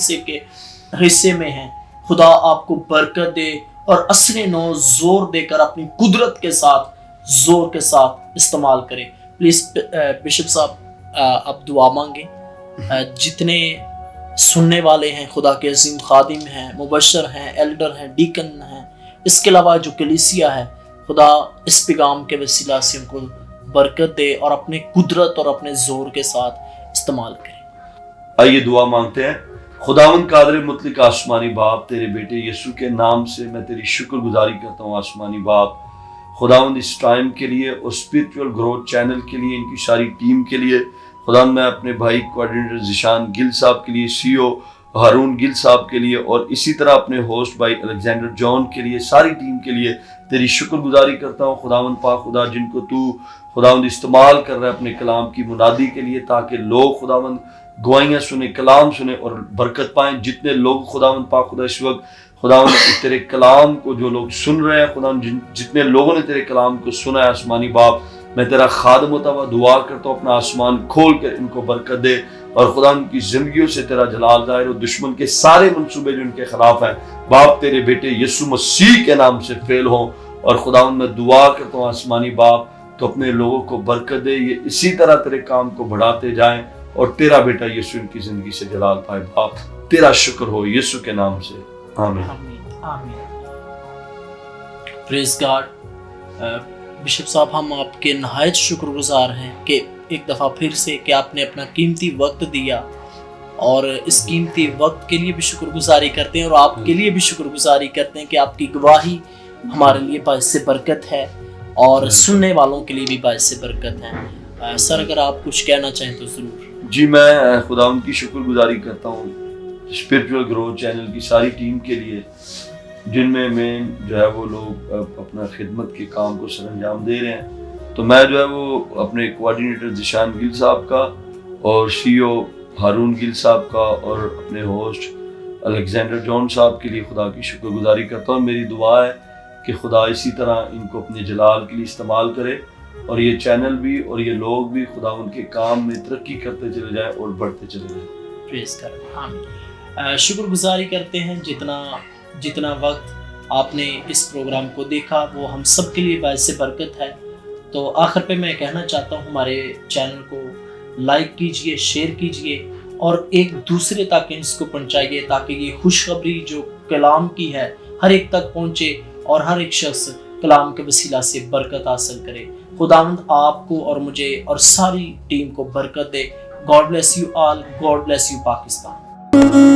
حصے میں ہیں، خدا آپ کو برکت دے اور عصر نو زور دے کر اپنی قدرت کے ساتھ، زور کے ساتھ استعمال کرے۔ پلیز بشپ صاحب آپ دعا مانگیں۔ جتنے سننے والے ہیں، خدا کے عظیم خادم ہیں، مبشر ہیں، ایلڈر ہیں، ڈیکن ہیں، اس کے علاوہ جو کلیسیا ہے، خدا اس پیغام کے وسیلہ سے ان کو برکت دے اور اپنے قدرت اور اپنے زور کے ساتھ استعمال کرے۔ آئیے دعا مانگتے ہیں۔ خداوند قادر مطلق آسمانی باپ، تیرے بیٹے یسوع کے نام سے میں تیری شکر گزاری کرتا ہوں آسمانی باپ، خداوند اس ٹائم کے لیے اور اسپرچول گروتھ چینل کے لیے، ان کی ساری ٹیم کے لیے۔ خداوند میں اپنے بھائی کوارڈینیٹر ذیشان گل صاحب کے لیے، سی او ہارون گل صاحب کے لیے، اور اسی طرح اپنے ہوسٹ بھائی الیگزینڈر جان کے لیے، ساری ٹیم کے لیے تیری شکر گزاری کرتا ہوں خداوند پاک خدا، جن کو تو خداوند استعمال کر رہا ہے اپنے کلام کی منادی کے لیے، تاکہ لوگ خداوند گوائیاں سنیں، کلام سنیں اور برکت پائیں۔ جتنے لوگ خداوند پاک خدا اس وقت خداوند تیرے کلام کو جو لوگ سن رہے ہیں خداوند، جتنے لوگوں نے تیرے کلام کو سنا ہے آسمانی باپ، میں تیرا خادم ہوتا ہوا دعا کرتا ہوں اپنا آسمان کھول کر ان کو برکت دے، اور خدا ان کی زندگیوں سے تیرا جلال ظاہر ہو۔ دشمن کے سارے منصوبے جو ان کے خلاف ہیں باپ، تیرے بیٹے یسوع مسیح کے نام سے فیل ہوں، اور خداوند میں دعا کرتا ہوں آسمانی باپ تو اپنے لوگوں کو برکت دے، یہ اسی طرح تیرے کام کو بڑھاتے جائیں، اور تیرا بیٹا یسوع ان کی زندگی سے جلال پائے۔ باپ تیرا شکر ہو یسوع کے نام سے، آمین۔ آمین۔ پریز گاڈ۔ بشپ صاحب، ہم آپ کے نہایت شکر گزار ہیں کہ ایک دفعہ پھر سے کہ آپ نے اپنا قیمتی وقت دیا، اور اس قیمتی وقت کے لیے بھی شکر گزاری کرتے ہیں، اور آپ کے لیے بھی شکر گزاری کرتے ہیں کہ آپ کی گواہی ہمارے لیے باعث برکت ہے اور سننے والوں کے لیے بھی باعث برکت ہے۔ سر اگر آپ کچھ کہنا چاہیں تو ضرور۔ جی، میں خداوند کی شکر گزاری کرتا ہوں اسپرچول گروتھ چینل کی ساری ٹیم کے لیے، جن میں مین جو ہے وہ لوگ اپنا خدمت کے کام کو سر انجام دے رہے ہیں۔ تو میں جو ہے وہ اپنے کوارڈینیٹر ذیشان گل صاحب کا اور سی او ہارون گل صاحب کا اور اپنے ہوسٹ الیگزینڈر جان صاحب کے لیے خدا کی شکر گزاری کرتا ہوں۔ میری دعا ہے کہ خدا اسی طرح ان کو اپنے جلال کے لیے استعمال کرے، اور یہ چینل بھی اور یہ لوگ بھی خدا ان کے کام میں ترقی کرتے چلے جائیں اور بڑھتے چلے جائیں۔ پریز گاڈ۔ آمین۔ شکر گزاری کرتے ہیں جتنا وقت آپ نے اس پروگرام کو دیکھا وہ ہم سب کے لیے باعث برکت ہے۔ تو آخر پہ میں کہنا چاہتا ہوں ہمارے چینل کو لائک کیجئے، شیئر کیجئے، اور ایک دوسرے تک اس کو پہنچائیے، تاکہ یہ خوشخبری جو کلام کی ہے ہر ایک تک پہنچے اور ہر ایک شخص کلام کے وسیلہ سے برکت حاصل کرے۔ خداوند آپ کو اور مجھے اور ساری ٹیم کو برکت دے۔ God bless you all, God bless you Pakistan.